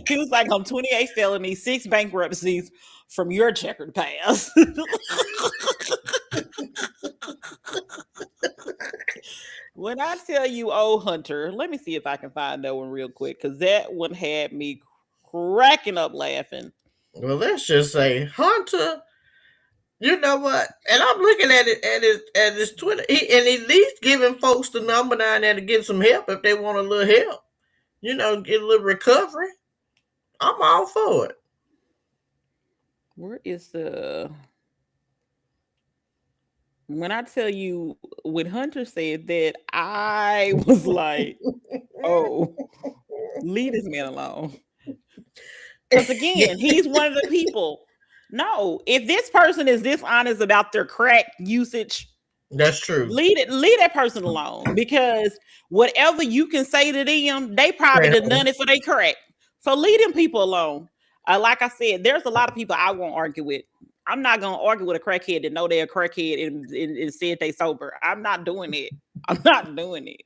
He was like, I'm 28 felonies, 6 bankruptcies from your checkered past. When I tell you, oh, Hunter, let me see if I can find that one real quick because that one had me cracking up laughing. well, let's just say Hunter. You know what? And I'm looking at it at his Twitter, and at least giving folks the number down there to get some help if they want a little help. You know, get a little recovery. I'm all for it. Where is the? When I tell you, when Hunter said that, I was like, oh, leave this man alone. Because again, he's one of the people. No, if this person is dishonest about their crack usage, That's true. leave that person alone. Because whatever you can say to them, they probably done it for their crack. So leave them people alone. Like I said, there's a lot of people I won't argue with. I'm not gonna argue with a crackhead that know they're a crackhead and said they sober. I'm not doing it. I'm not doing it.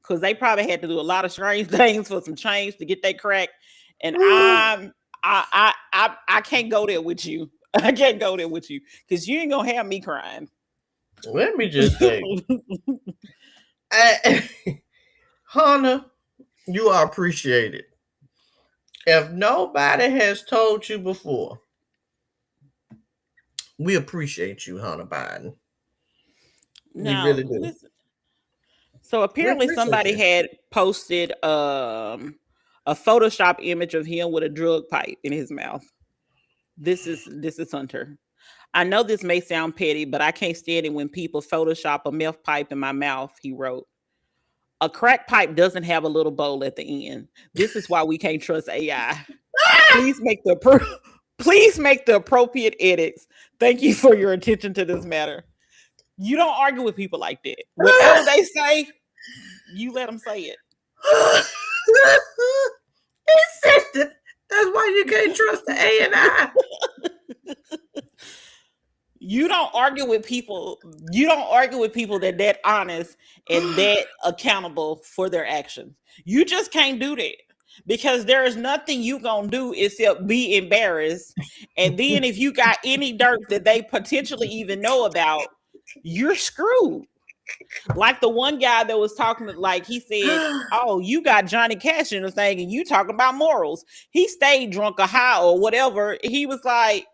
Because they probably had to do a lot of strange things for some change to get that crack. And I can't go there with you. I can't go there with you because you ain't gonna have me crying. Let me just say, Hannah, you are appreciated. If nobody has told you before, we appreciate you, Hannah Biden. We Now, really do. listen. So apparently somebody had posted a Photoshop image of him with a drug pipe in his mouth. This is Hunter. I know this may sound petty, but I can't stand it when people Photoshop a meth pipe in my mouth, he wrote. A crack pipe doesn't have a little bowl at the end. This is why we can't trust AI. Please make the appropriate edits. Thank you for your attention to this matter. You don't argue with people like that. Whatever they say, you let them say it. He said that. That's why you can't trust the AI. You don't argue with people. You don't argue with people that honest and that accountable for their actions. You just can't do that because there is nothing you gonna do except be embarrassed. And then if you got any dirt that they potentially even know about, you're screwed. Like the one guy that was talking, like he said, "Oh, you got Johnny Cash in the thing, and you talking about morals." He stayed drunk or high or whatever. He was like,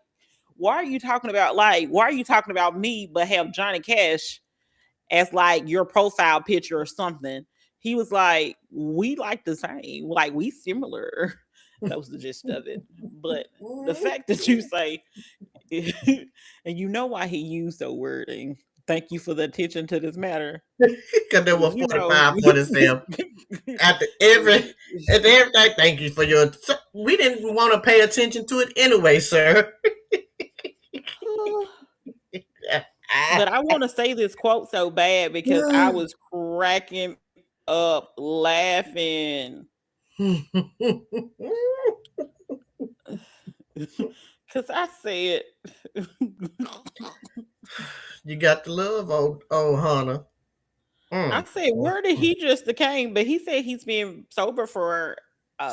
why are you talking about me but have Johnny Cash as like your profile picture or something? He was like, we like the same, like we similar. That was the gist of it. But the fact that you say, and you know why he used the wording, thank you for the attention to this matter. Because there was 45 for himself. After everything, thank you for your. We didn't want to pay attention to it anyway, sir. But I want to say this quote so bad because I was cracking up laughing. Cause I said, You got the love, old Hunter. I Mm, said, mm, where did mm. he just came? But he said he's been sober for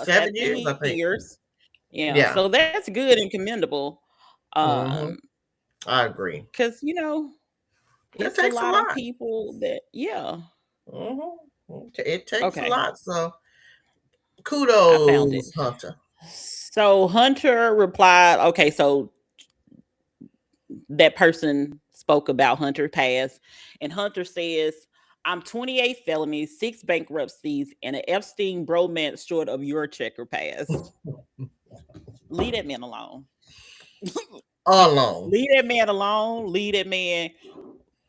7 years, I 7 think. years. Yeah, Yeah. so that's good and commendable. Hmm. Um, I agree. cause It it's a takes a lot of lot. people that It takes a Okay, lot. So I found it. kudos, Hunter. So Hunter replied, okay, so that person spoke about Hunter past, and Hunter says, I'm 28 felonies, 6 bankruptcies, and an Epstein bromance short of your checker past. Leave that man alone. Alone. Leave that man alone. Leave that man He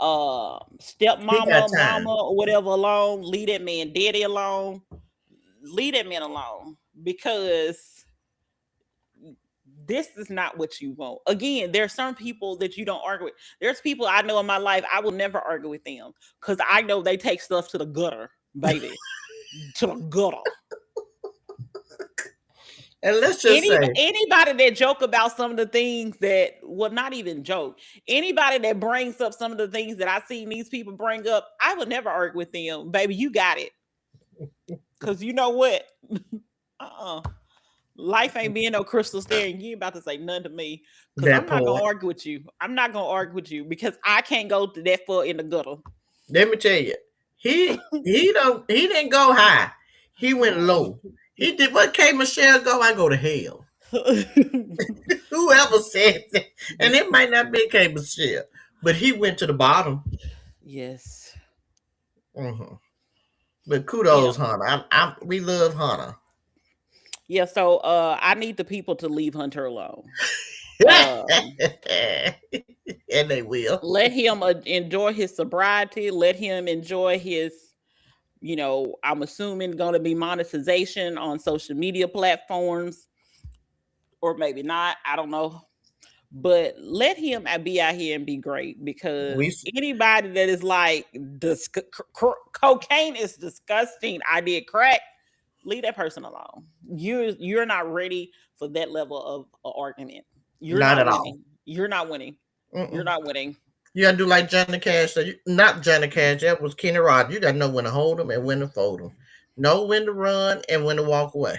got stepmama, mama, time. or whatever alone. Leave that man daddy alone. Leave that man alone. Because this is not what you want. Again, there are some people that you don't argue with. There's people I know in my life, I will never argue with them because I know they take stuff to the gutter, baby. To the gutter. And let's just say, Anybody that joke about some of the things that, well, not even joke. Anybody that brings up some of the things that I seen these people bring up, I would never argue with them, baby. You got it, because you know what? Life ain't being no crystal staring. You ain't about to say nothing to me, because that I'm not gonna part. argue with you. I'm not gonna argue with you because I can't go to that far in the gutter. Let me tell you, he didn't go high. He went low. He did what K Michelle go, I go to hell. Whoever said that. And it might not be K Michelle, but he went to the bottom. Yes. Hmm. But Yeah. kudos, Hunter. We love Hunter. Yeah. So I need the people to leave Hunter alone. Um And they will. let him enjoy his sobriety. Let him enjoy his, I'm assuming going to be monetization on social media platforms, or maybe not. I don't know. But let him be out here and be great, We because anybody that is like, cocaine is disgusting, I did crack, leave that person alone. You're not ready for that level of argument. You're not not at all. winning. You're not winning. You're Mm-mm. not winning. You gotta do like Johnny Cash. Not Johnny Cash. That was Kenny Rogers. You gotta know when to hold them and when to fold them. Know when to run and when to walk away.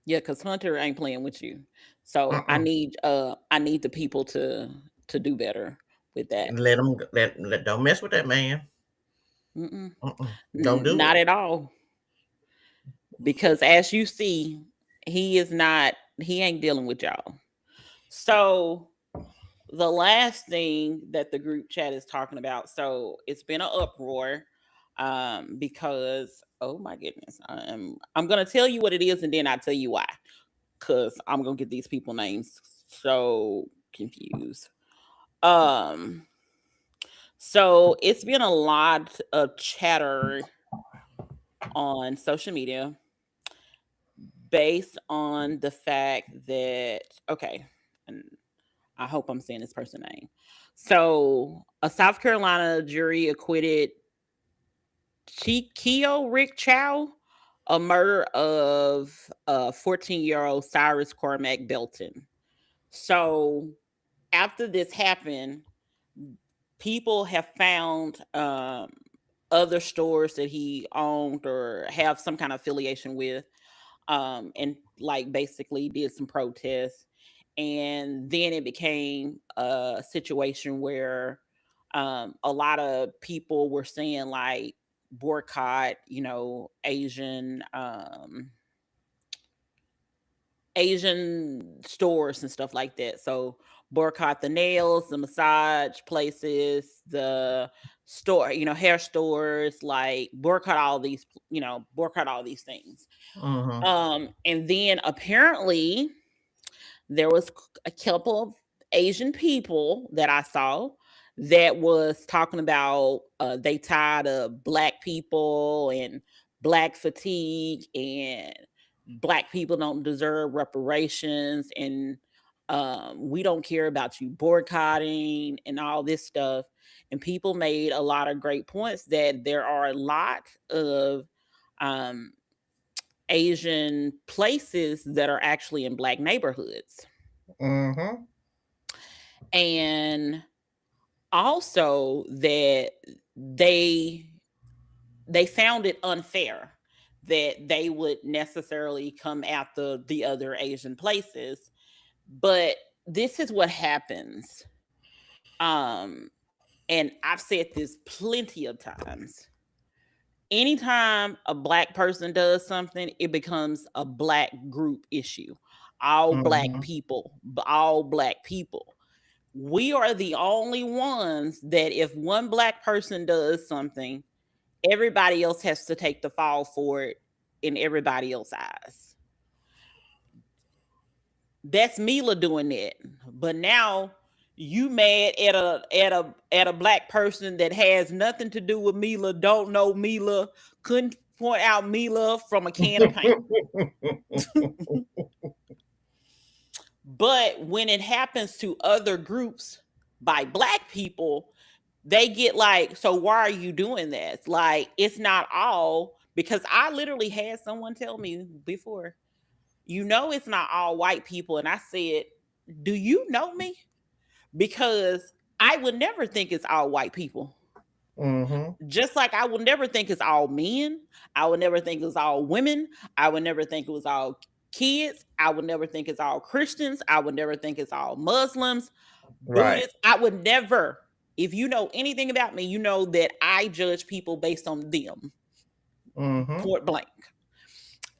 Yeah, because Hunter ain't playing with you. So Uh-uh. I need the people to do better with that. Let them. Don't mess with that man. Mm-mm. Uh-uh. Don't do it. Not at all. Because as you see, he ain't dealing with y'all. So the last thing that the group chat is talking about, so it's been an uproar, because, oh my goodness, I'm gonna tell you what it is, and then I'll tell you why, because I'm gonna get these people names so confused. Um, so it's been a lot of chatter on social media based on the fact that, okay, and I hope I'm saying this person's name. So a South Carolina jury acquitted Chikei Rick Chow a murder of 14-year-old Cyrus Cormac Belton. So after this happened, people have found other stores that he owned or have some kind of affiliation with, and like basically did some protests. And then it became a situation where a lot of people were saying like boycott, Asian stores and stuff like that. So boycott the nails, the massage places, the store, hair stores, like boycott all these things. Mm-hmm. And then apparently there was a couple of Asian people that I saw that was talking about they tired of black people and black fatigue, and black people don't deserve reparations, and we don't care about you boycotting and all this stuff. And people made a lot of great points that there are a lot of Asian places that are actually in black neighborhoods. Mm-hmm. And also that they they found it unfair that they would necessarily come after the other Asian places. But this is what happens. Um, and I've said this plenty of times. Anytime a black person does something, it becomes a black group issue. All black Mm-hmm. people, all black people. We are the only ones that if one black person does something, everybody else has to take the fall for it in everybody else's eyes. That's Mila doing that. But now you mad at a black person that has nothing to do with Mila, don't know Mila, couldn't point out Mila from a can of paint. But when it happens to other groups by black people, they get like, so why are you doing that? Like, it's not all, because I literally had someone tell me before, it's not all white people. And I said, do you know me? Because I would never think it's all white people. Mm-hmm. Just like I would never think it's all men. I would never think it was all women. I would never think it was all kids. I would never think it's all Christians. I would never think it's all Muslims, Right. Buddhists. I would never. If you know anything about me, you know that I judge people based on them, Mm-hmm. point blank.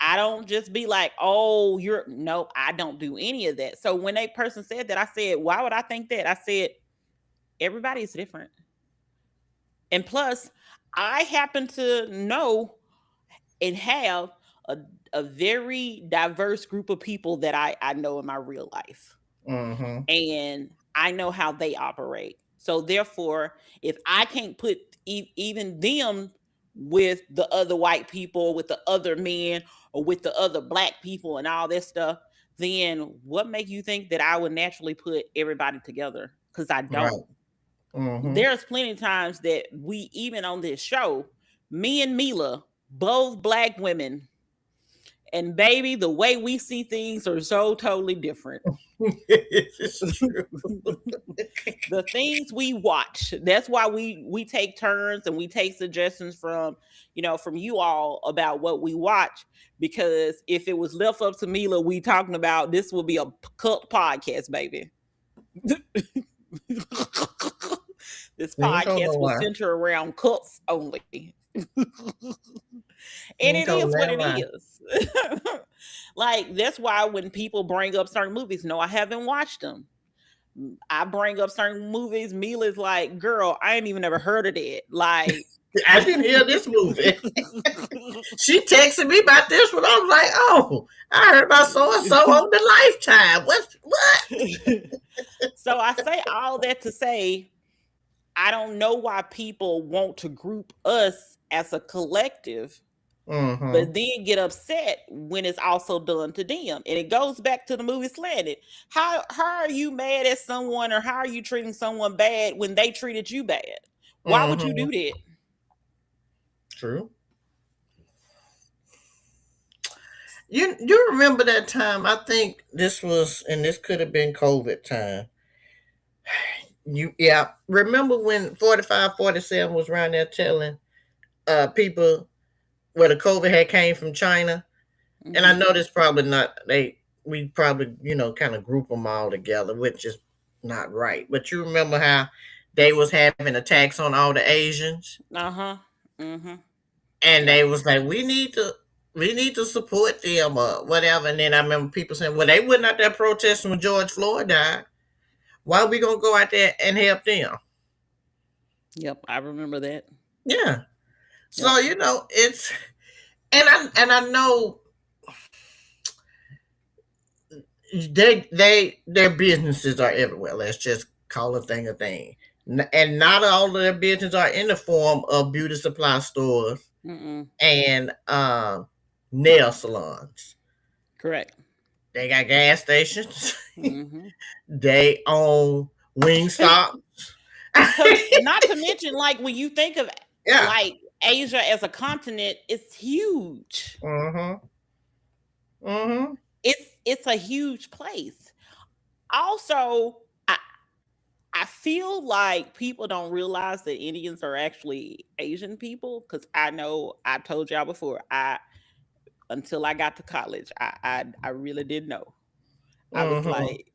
I don't just be like, oh, no, I don't do any of that. So when a person said that, I said, why would I think that? I said, everybody's different. And plus, I happen to know and have a, a very diverse group of people that I know in my real life. Mm-hmm. And I know how they operate. So therefore, if I can't put even them with the other white people, with the other men, or with the other black people and all this stuff, then what make you think that I would naturally put everybody together? Because I Right. don't. Mm-hmm. There's plenty of times that we, even on this show, me and Mila, both black women, and baby, the way we see things are so totally different. It's true. The things we watch, that's why we take turns and we take suggestions from from you all about what we watch, because if it was left up to Mila, we talking about, this will be a cult podcast, baby. This You ain't told no podcast will lie. center around cults only. You And ain't it told is what that it lie. is. Like, that's why when people bring up certain movies, no, I haven't watched them. I bring up certain movies, Mila's like, girl, I ain't even ever heard of that. Like, I didn't hear this movie. She texted me about this one. I was like, oh, I heard about so and so on the Lifetime. What? so I say all that to say, I don't know why people want to group us as a collective, Mm-hmm. but then get upset when it's also done to them. And it goes back to the movie Slanted. How are you mad at someone, or how are you treating someone bad when they treated you bad? Why would you Mm-hmm. do that? True. You remember that time? I think this was, and this could have been COVID time. Remember when 45, 47 was around there telling people where the COVID had came from China? And I Mm-hmm. know this probably not we probably, kind of group them all together, which is not right. But you remember how they was having attacks on all the Asians, Uh-huh. Mm-hmm. and Yep. they was like, we need to support them or whatever. And then I remember people saying, well, they wasn't out there protesting when George Floyd died. Why are we gonna go out there and help them? Yep. I remember that. Yeah. Yep. So it's, and I know their businesses are everywhere. Let's just call a thing a thing. And not all of their businesses are in the form of beauty supply stores Mm-mm. and nail salons. Correct. They got gas stations. Mm-hmm. They own wing stops. Because not to mention, like, when you think of Yeah. like Asia as a continent, it's huge. Mm-hmm. Mm-hmm. It's a huge place. Also, I feel like people don't realize that Indians are actually Asian people, because I know I told y'all before, until I got to college, I really didn't know. I was Mm-hmm. like,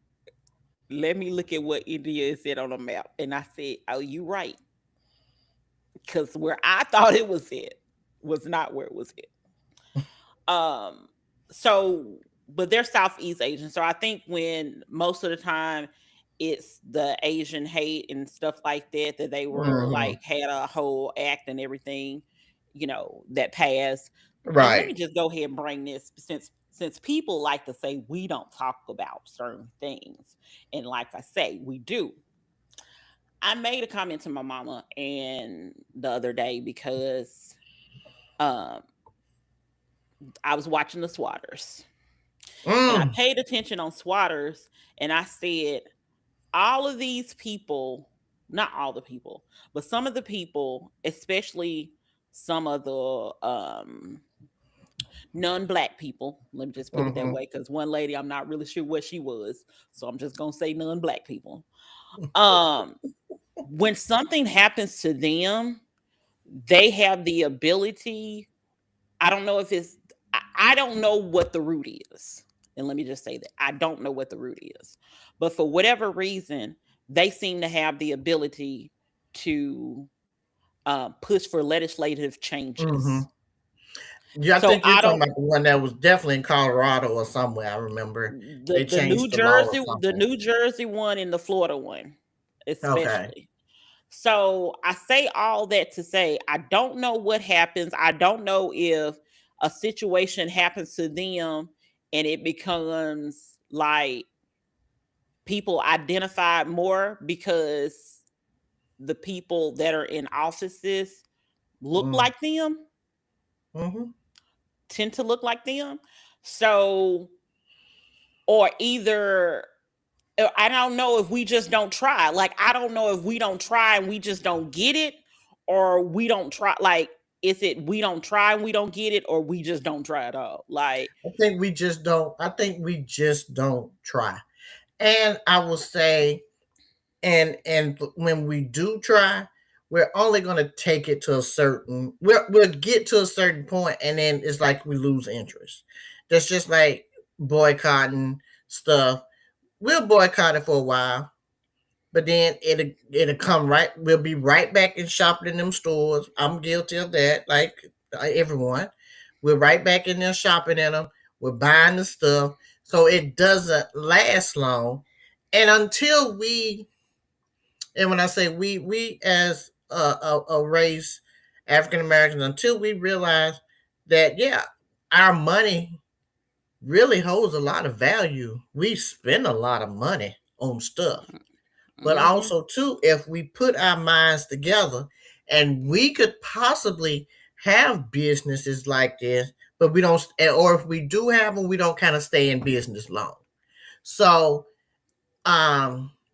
let me look at what India is at on a map. And I said, oh, you right. Because where I thought it was at was not where it was at. So, but they're Southeast Asian. So I think when most of the time it's the Asian hate and stuff like that, that they were Mm-hmm. like had a whole act and everything, that passed. And let Right. me just go ahead and bring this, since people like to say we don't talk about certain things. And like I say, we do. I made a comment to my mama and the other day because um I was watching the Swatters and I Mm. paid attention on Swatters, and I said, all of these people, not all the people, but some of the people, especially some of the non-black people, let me just put it that Mm-hmm. way, because one lady, I'm not really sure what she was, so I'm just gonna say non-black people. Um, when something happens to them, they have the ability. I don't know if it's, I don't know what the root is. And let me just say that I don't know what the root is. But for whatever reason, they seem to have the ability to push for legislative Mm-hmm. changes. Yeah, I So think you're I talking don't, about the one that was definitely in Colorado or somewhere. I remember the they the changed New the law or Jersey, the something. New Jersey one and the Florida one, Okay. especially. So I say all that to say I don't know what happens. I don't know if a situation happens to them and it becomes like people identify more because the people that are in offices look Mm. like them, Mm-hmm. tend to look like them. So, or either I don't know if we just don't try. Like, I don't know if we don't try and we just don't get it, or we don't try. Like, is it we don't try and we don't get it, or we just don't try at all? Like, I think we just don't. I think we just don't try. And I will say, and when we do try, we're only going to take it to a certain. We'll get to a certain point, and then it's like we lose interest. That's just like boycotting stuff. We'll boycott it for a while, but then it'll come right. We'll be right back in shopping in them stores. I'm guilty of that, like everyone. We're right back in there shopping in them. We're buying the stuff, so it doesn't last long. And until we, and when I say we as a race, African Americans, until we realize that yeah, our money really holds a lot of value. We spend a lot of money on stuff, but mm-hmm. also too, if we put our minds together and we could possibly have businesses like this, but we don't, or if we do have them, we don't kind of stay in business long. So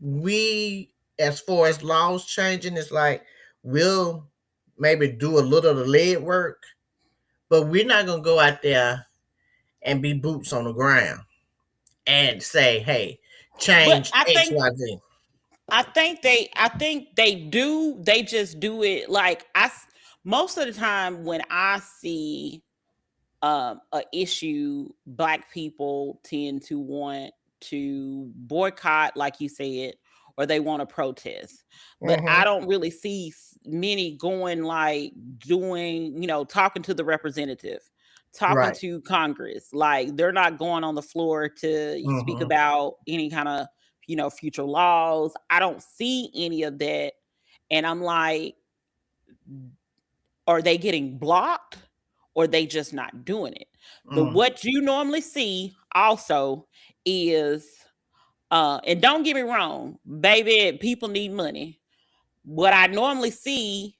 we, as far as laws changing, it's like we'll maybe do a little of the lead work, but we're not gonna go out there and be boots on the ground and say, hey, But change XYZ. I think they do. They just do it like most of the time when I see a issue, black people tend to want to boycott, like you said, or they want to protest. But I Mm-hmm. don't really see many going like doing, talking to the representative, talking Right. to Congress. Like, they're not going on the floor to speak Mm-hmm. about any kind of, future laws. I don't see any of that. And I'm like, are they getting blocked, or they just not doing it? The Mm. what you normally see also is and don't get me wrong, baby, people need money. What I normally see,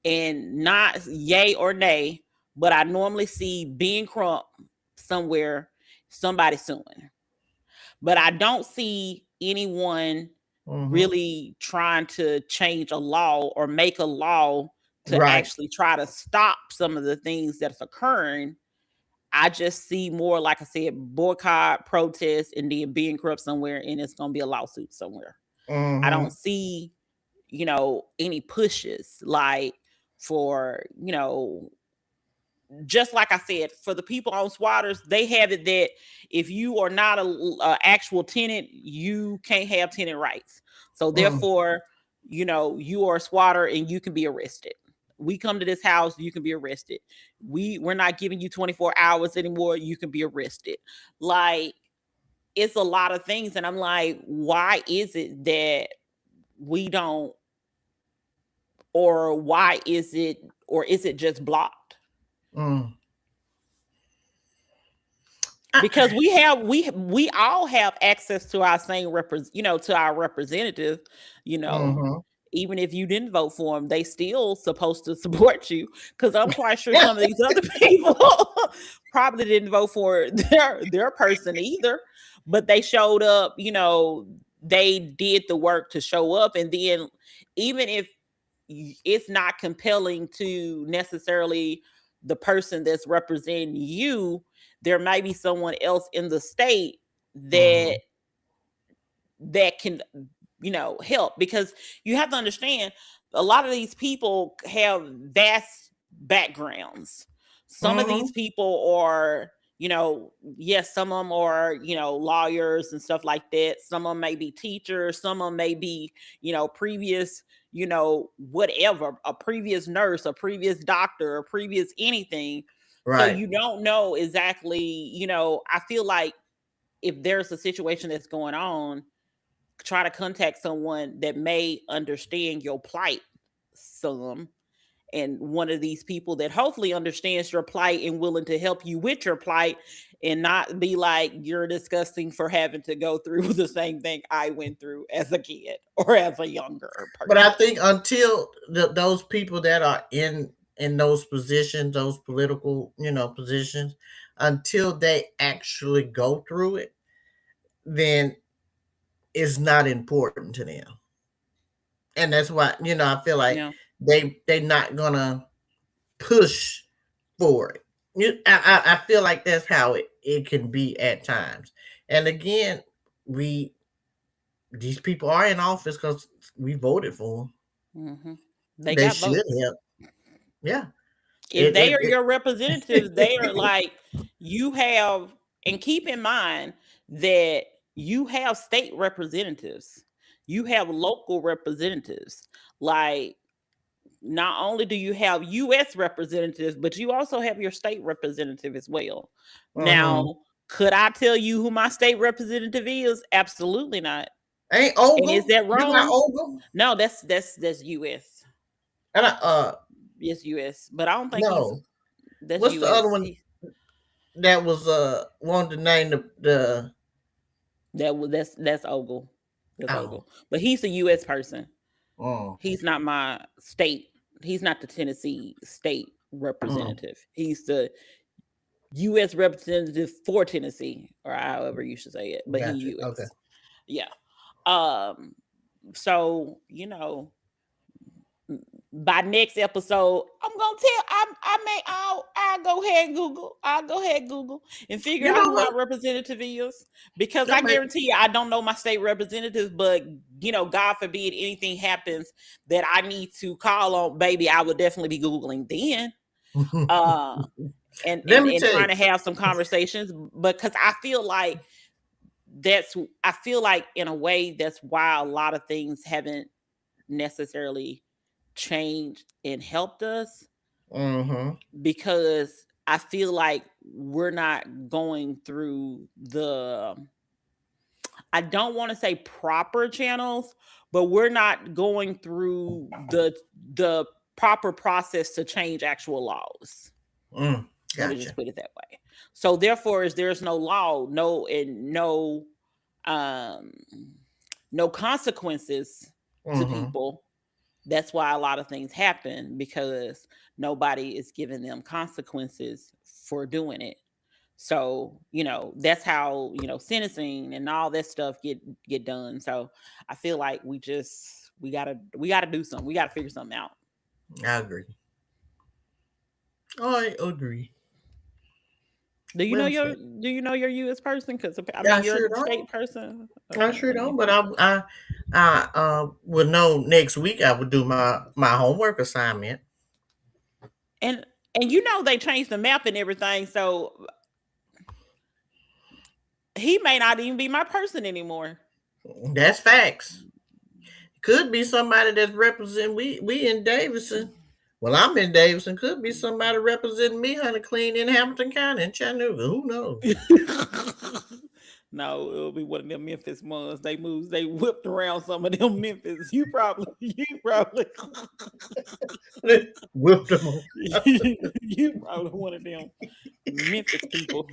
and not yay or nay, but I normally see being crump somewhere, somebody suing. But I don't see anyone Mm-hmm. really trying to change a law or make a law to Right. actually try to stop some of the things that's occurring. I just see more, like I said, boycott, protest, and then being corrupt somewhere, and it's going to be a lawsuit somewhere. I don't see, any pushes like for, just like I said, for the people on squatters, they have it that if you are not a actual tenant, you can't have tenant rights. So therefore, you are a squatter and you can be arrested. We come to this house, you can be arrested. We're not giving you 24 hours anymore, you can be arrested. Like, it's a lot of things, and I'm like, why is it that we don't, or why is it, or is it just blocked? Because we all have access to our same to our representative, even if you didn't vote for them, they still supposed to support you. Because I'm quite sure some of these other people probably didn't vote for their person either, but they showed up. They did the work to show up, and then even if it's not compelling to necessarily the person that's representing you, there might be someone else in the state that can help, because you have to understand a lot of these people have vast backgrounds. Some of these people are, yes, some of them are, lawyers and stuff like that. Some of them may be teachers, some of them may be, previous, whatever, a previous nurse, a previous doctor, a previous anything. Right. So you don't know exactly, I feel like if there's a situation that's going on, try to contact someone that may understand your plight some, and one of these people that hopefully understands your plight and willing to help you with your plight, and not be like, you're disgusting for having to go through the same thing I went through as a kid or as a younger person. But I think until those people that are in those positions, those political positions, until they actually go through it, then it's not important to them. And that's why I feel like they're not gonna push for it. I feel like that's how it can be at times. And again, these people are in office because we voted for them. They should help. Yeah. If they are your representatives, they are like, you have, and keep in mind that you have state representatives, you have local representatives. Like, not only do you have U.S. representatives, but you also have your state representative as well. Now, could I tell you who my state representative is? Absolutely not. Ain't Ogle? And is that wrong? You got Ogle? No, that's U.S. And Yes, U.S. But I don't think no. That's What's US. the other one that was wanted to name the that's Ogle. That's Ogle. But he's a U.S. person. He's not my state. He's not the Tennessee state representative. He's the U.S. representative for Tennessee, or however you should say it. But he's U.S. Okay. Yeah. So by next episode, I'm gonna tell. I'll go ahead and Google. I'll go ahead and Google and figure out who my representative is, because I guarantee you I don't know my state representative. But God forbid anything happens that I need to call on, baby, I would definitely be Googling then. And trying to have some conversations, because I feel like in a way that's why a lot of things haven't necessarily changed and helped us, because I feel like we're not going through I don't want to say proper channels, but we're not going through the proper process to change actual laws. Gotcha. Let me just put it that way. So therefore, there's no law, no consequences to people. That's why a lot of things happen, because nobody is giving them consequences for doing it. So, that's how, sentencing and all that stuff get done. So I feel like we gotta do something. We gotta figure something out. I agree. Do you Wait know a your second. Do you know your U.S. person? Because I Yeah, mean, I you're sure a state don't. person. I Okay, sure let me. don't. But I would know next week. I would do my homework assignment. And and you know they changed the map and everything, so he may not even be my person anymore. That's facts. Could be somebody that's representing we in Davidson. Well, I'm in Davidson. Could be somebody representing me, Hunter Clean in Hamilton County in Chattanooga. Who knows? No, it'll be one of them Memphis ones. They moved, they whipped around some of them Memphis. You probably, Whipped them. you probably one of them Memphis people.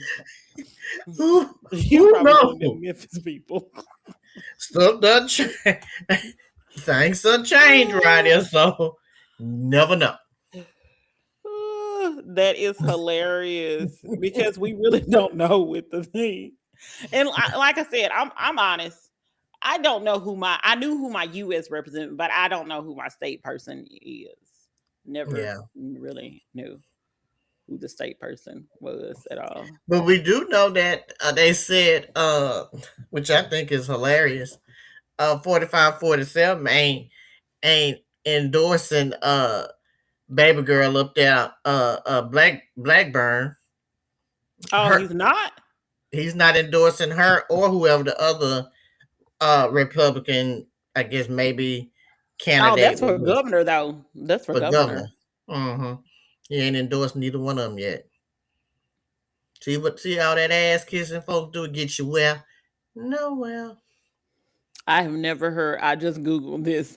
who You who probably one of knows? them Memphis people. Stuff doesn't change. Things done change right here, so never know. That is hilarious because we really don't know with the thing. And like I said, I'm honest. I knew who my U.S. representative, but I don't know who my state person is. Never Yeah. really knew who the state person was at all. But we do know that they said, which I think is hilarious, 4547 ain't endorsing baby girl up there, Blackburn. Oh, Her he's not. He's not endorsing her or whoever the other Republican, I guess maybe Oh, candidate that's would for be governor though. That's for for governor. governor. Mm-hmm. He ain't endorsed neither one of them yet. See all that ass kissing folks do get you well. No, well. I have never heard. I just googled this.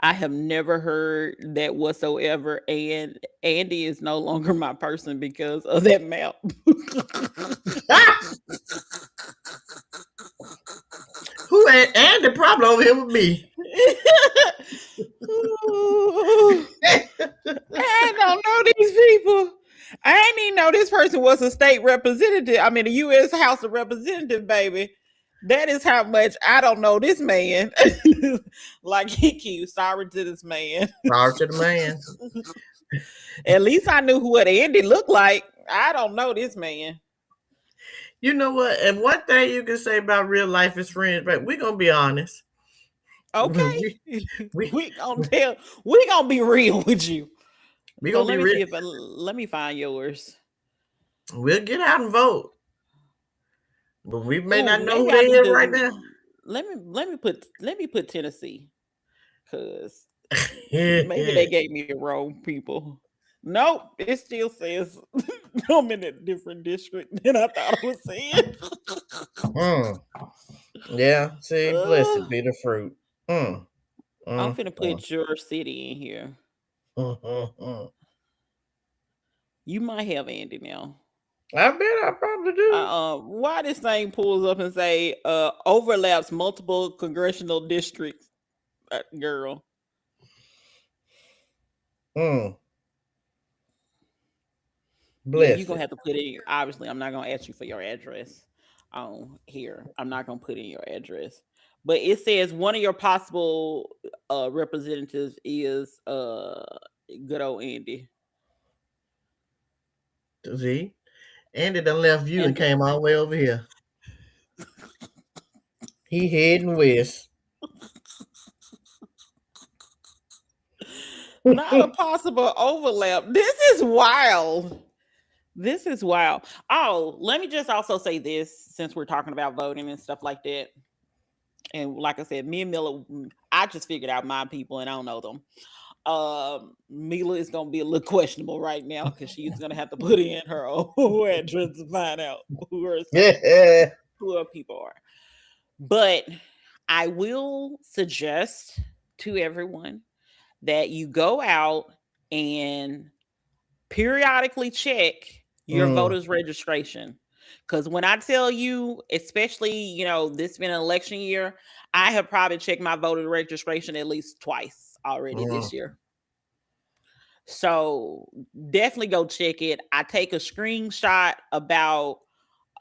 I have never heard that whatsoever. And Andy is no longer my person because of that map. Who ain't and the problem over here with me? I don't know these people. I didn't even know this person was a state representative. I mean, a U.S. House of Representative, baby. That is how much I don't know this man. Like he keeps sorry to this man. Sorry to the man. At least I knew what Andy looked like. I don't know this man. You know what? And one thing you can say about real life is friends, but we're gonna be honest. Okay. we we we gonna tell we gonna be real with you. we So gonna let be me real. see if let me find yours. We'll get out and vote, but we may Oh, not know maybe who I they need is right to now. let me put Tennessee because maybe they gave me the wrong people. Nope, it still says I'm in a different district than I thought I was in. Mm. Yeah, see, blessed Uh, be the fruit. Mm. I'm Mm. finna Mm. put your city in here. Mm. Mm. Mm. You might have Andy now. I bet I probably do. Why this thing pulls up and say overlaps multiple congressional districts, girl. Mm. Yeah, you're Blessed. gonna have to put in. Obviously, I'm not gonna ask you for your address on here. I'm not gonna put in your address, but it says one of your possible representatives is good old Andy. See, Andy done left you and And came all the way over here. He heading west. not a possible overlap. This is wild. This is wild. Oh, let me just also say this since we're talking about voting and stuff like that. And like I said, me and Miller, I just figured out my people and I don't know them. Mila is gonna be a little questionable right now because she's gonna have to put in her own address to find out Yeah. who her people are. But I will suggest to everyone that you go out and periodically check your Mm. voters registration, because when I tell you, especially this been an election year, I have probably checked my voter registration at least twice already Mm. this year. So definitely go check it. I take a screenshot about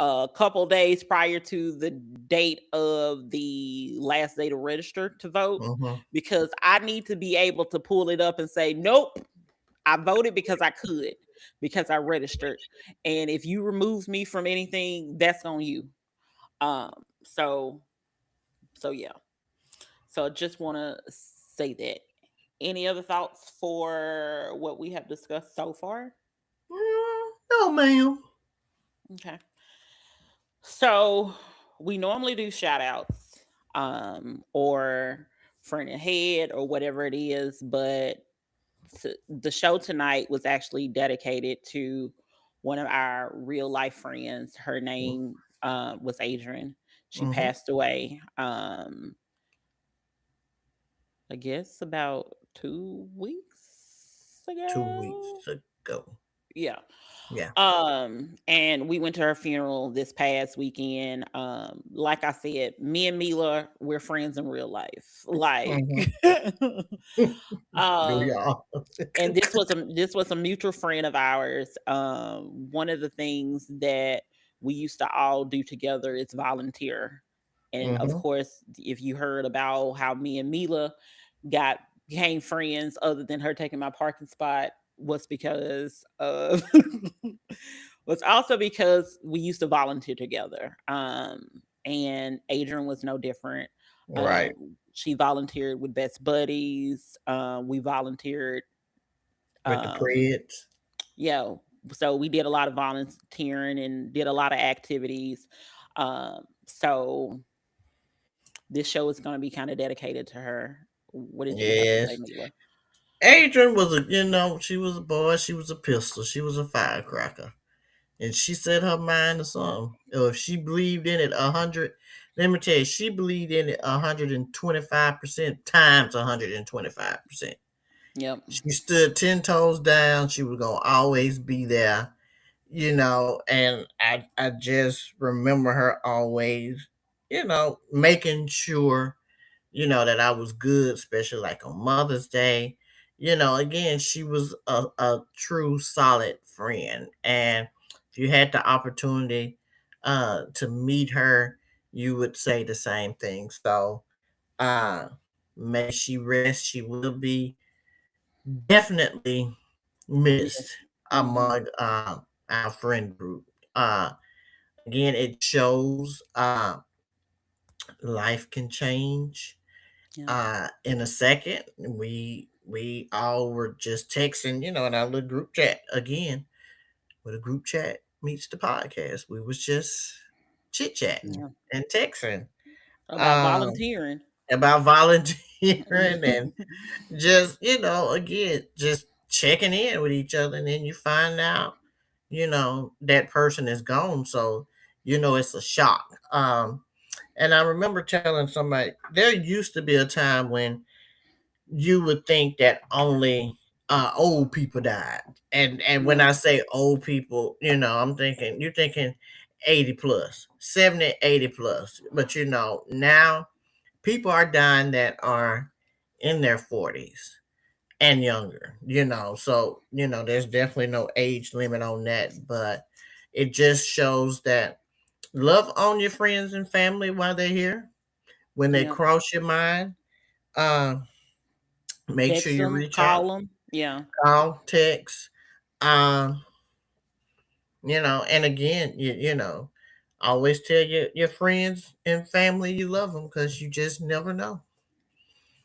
a couple days prior to the date of the last day to register to vote, Mm-hmm. because I need to be able to pull it up and say, nope, I voted because I could. because I registered. And if you remove me from anything, that's on you. So yeah. So I just want to say that. Any other thoughts for what we have discussed so far? No, ma'am. Okay. So we normally do shout outs, or friend ahead or whatever it is, but the show tonight was actually dedicated to one of our real life friends. Her name was Adrianne. She Mm-hmm. passed away, I guess about 2 weeks 2 weeks ago. ago. Yeah. Yeah. And we went to her funeral this past weekend. Like I said, me and Mila, we're friends in real life. Like Mm-hmm. Do um y'all? and this was a mutual friend of ours. One of the things that we used to all do together is volunteer. And of Mm-hmm. course, if you heard about how me and Mila got became friends, other than her taking my parking spot, was because of was also because we used to volunteer together. And Adrian was no different. Right. She volunteered with Best Buddies. We volunteered, With the um, Preds. yeah. So we did a lot of volunteering and did a lot of activities. So this show is going to be kind of dedicated to her. What did you have to say, Yes. Mila? Adrian was she was a boy, she was a pistol, she was a firecracker. And she set her mind to something. Or if she believed in it 100, let me tell you, she believed in it 125% times 125%. Yep. She stood 10 toes down. She was going to always be there, and I just remember her always, making sure that I was good, especially like on Mother's Day. Again, she was a true solid friend. And if you had the opportunity to meet her, you would say the same thing. So uh, may she rest. She will be definitely missed Yes. Hmm. among our friend group. Uh, Again, it shows life can change Yep. in a second. We all were just texting, in our little group chat again. Where the group chat meets the podcast. We was just chit chatting Yeah. and texting About um, volunteering. about volunteering and just again just checking in with each other, and then you find out that person is gone, so it's a shock. And I remember telling somebody there used to be a time when you would think that only old people died. And when Yeah. I say old people, I'm thinking you're thinking 80 plus, 70, 80 plus. But now people are dying that are in their 40s and younger, so there's definitely no age limit on that. But it just shows that love on your friends and family while they're here. When they Yep. cross your mind, uh, make sure Text you them, reach out, call them. Yeah. call, text, um, and again, always tell your friends and family you love them, because you just never know.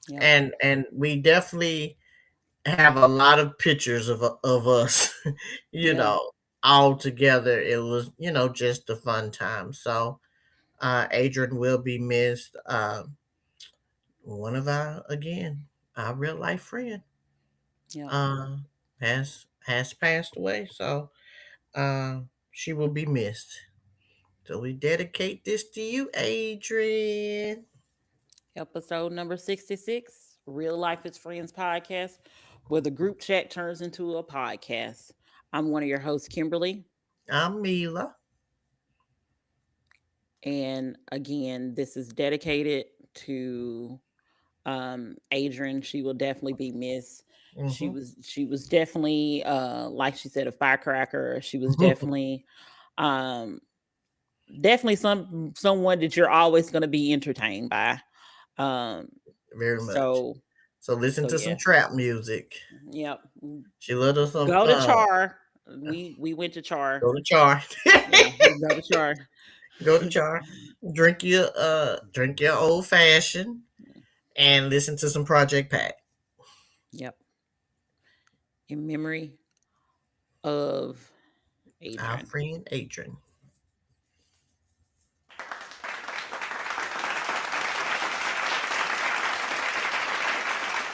Yep. And we definitely have a lot of pictures of us, you Yeah. know, all together. It was, just a fun time. So, Adrian will be missed. One of our real life friend, Yep. uh, has passed away. So, she will be missed. So we dedicate this to you, Adrian. Episode number 66, Real Life is Friends podcast, where the group chat turns into a podcast. I'm one of your hosts, Kimberly. I'm Mila. And again, this is dedicated to Adrian. She will definitely be missed. She Mm-hmm. was she was definitely like she said, a firecracker. She was um definitely someone that you're always going to be entertained by. Um Very much. so So listen so to yeah. some trap music. Yep. She let us some Go to Char. We went to Char. Go to Char. Yeah, we go to Char. Go to Char. Drink your old fashioned and listen to some Project Pat. Yep. In memory of Our Adrianne. friend Adrianne.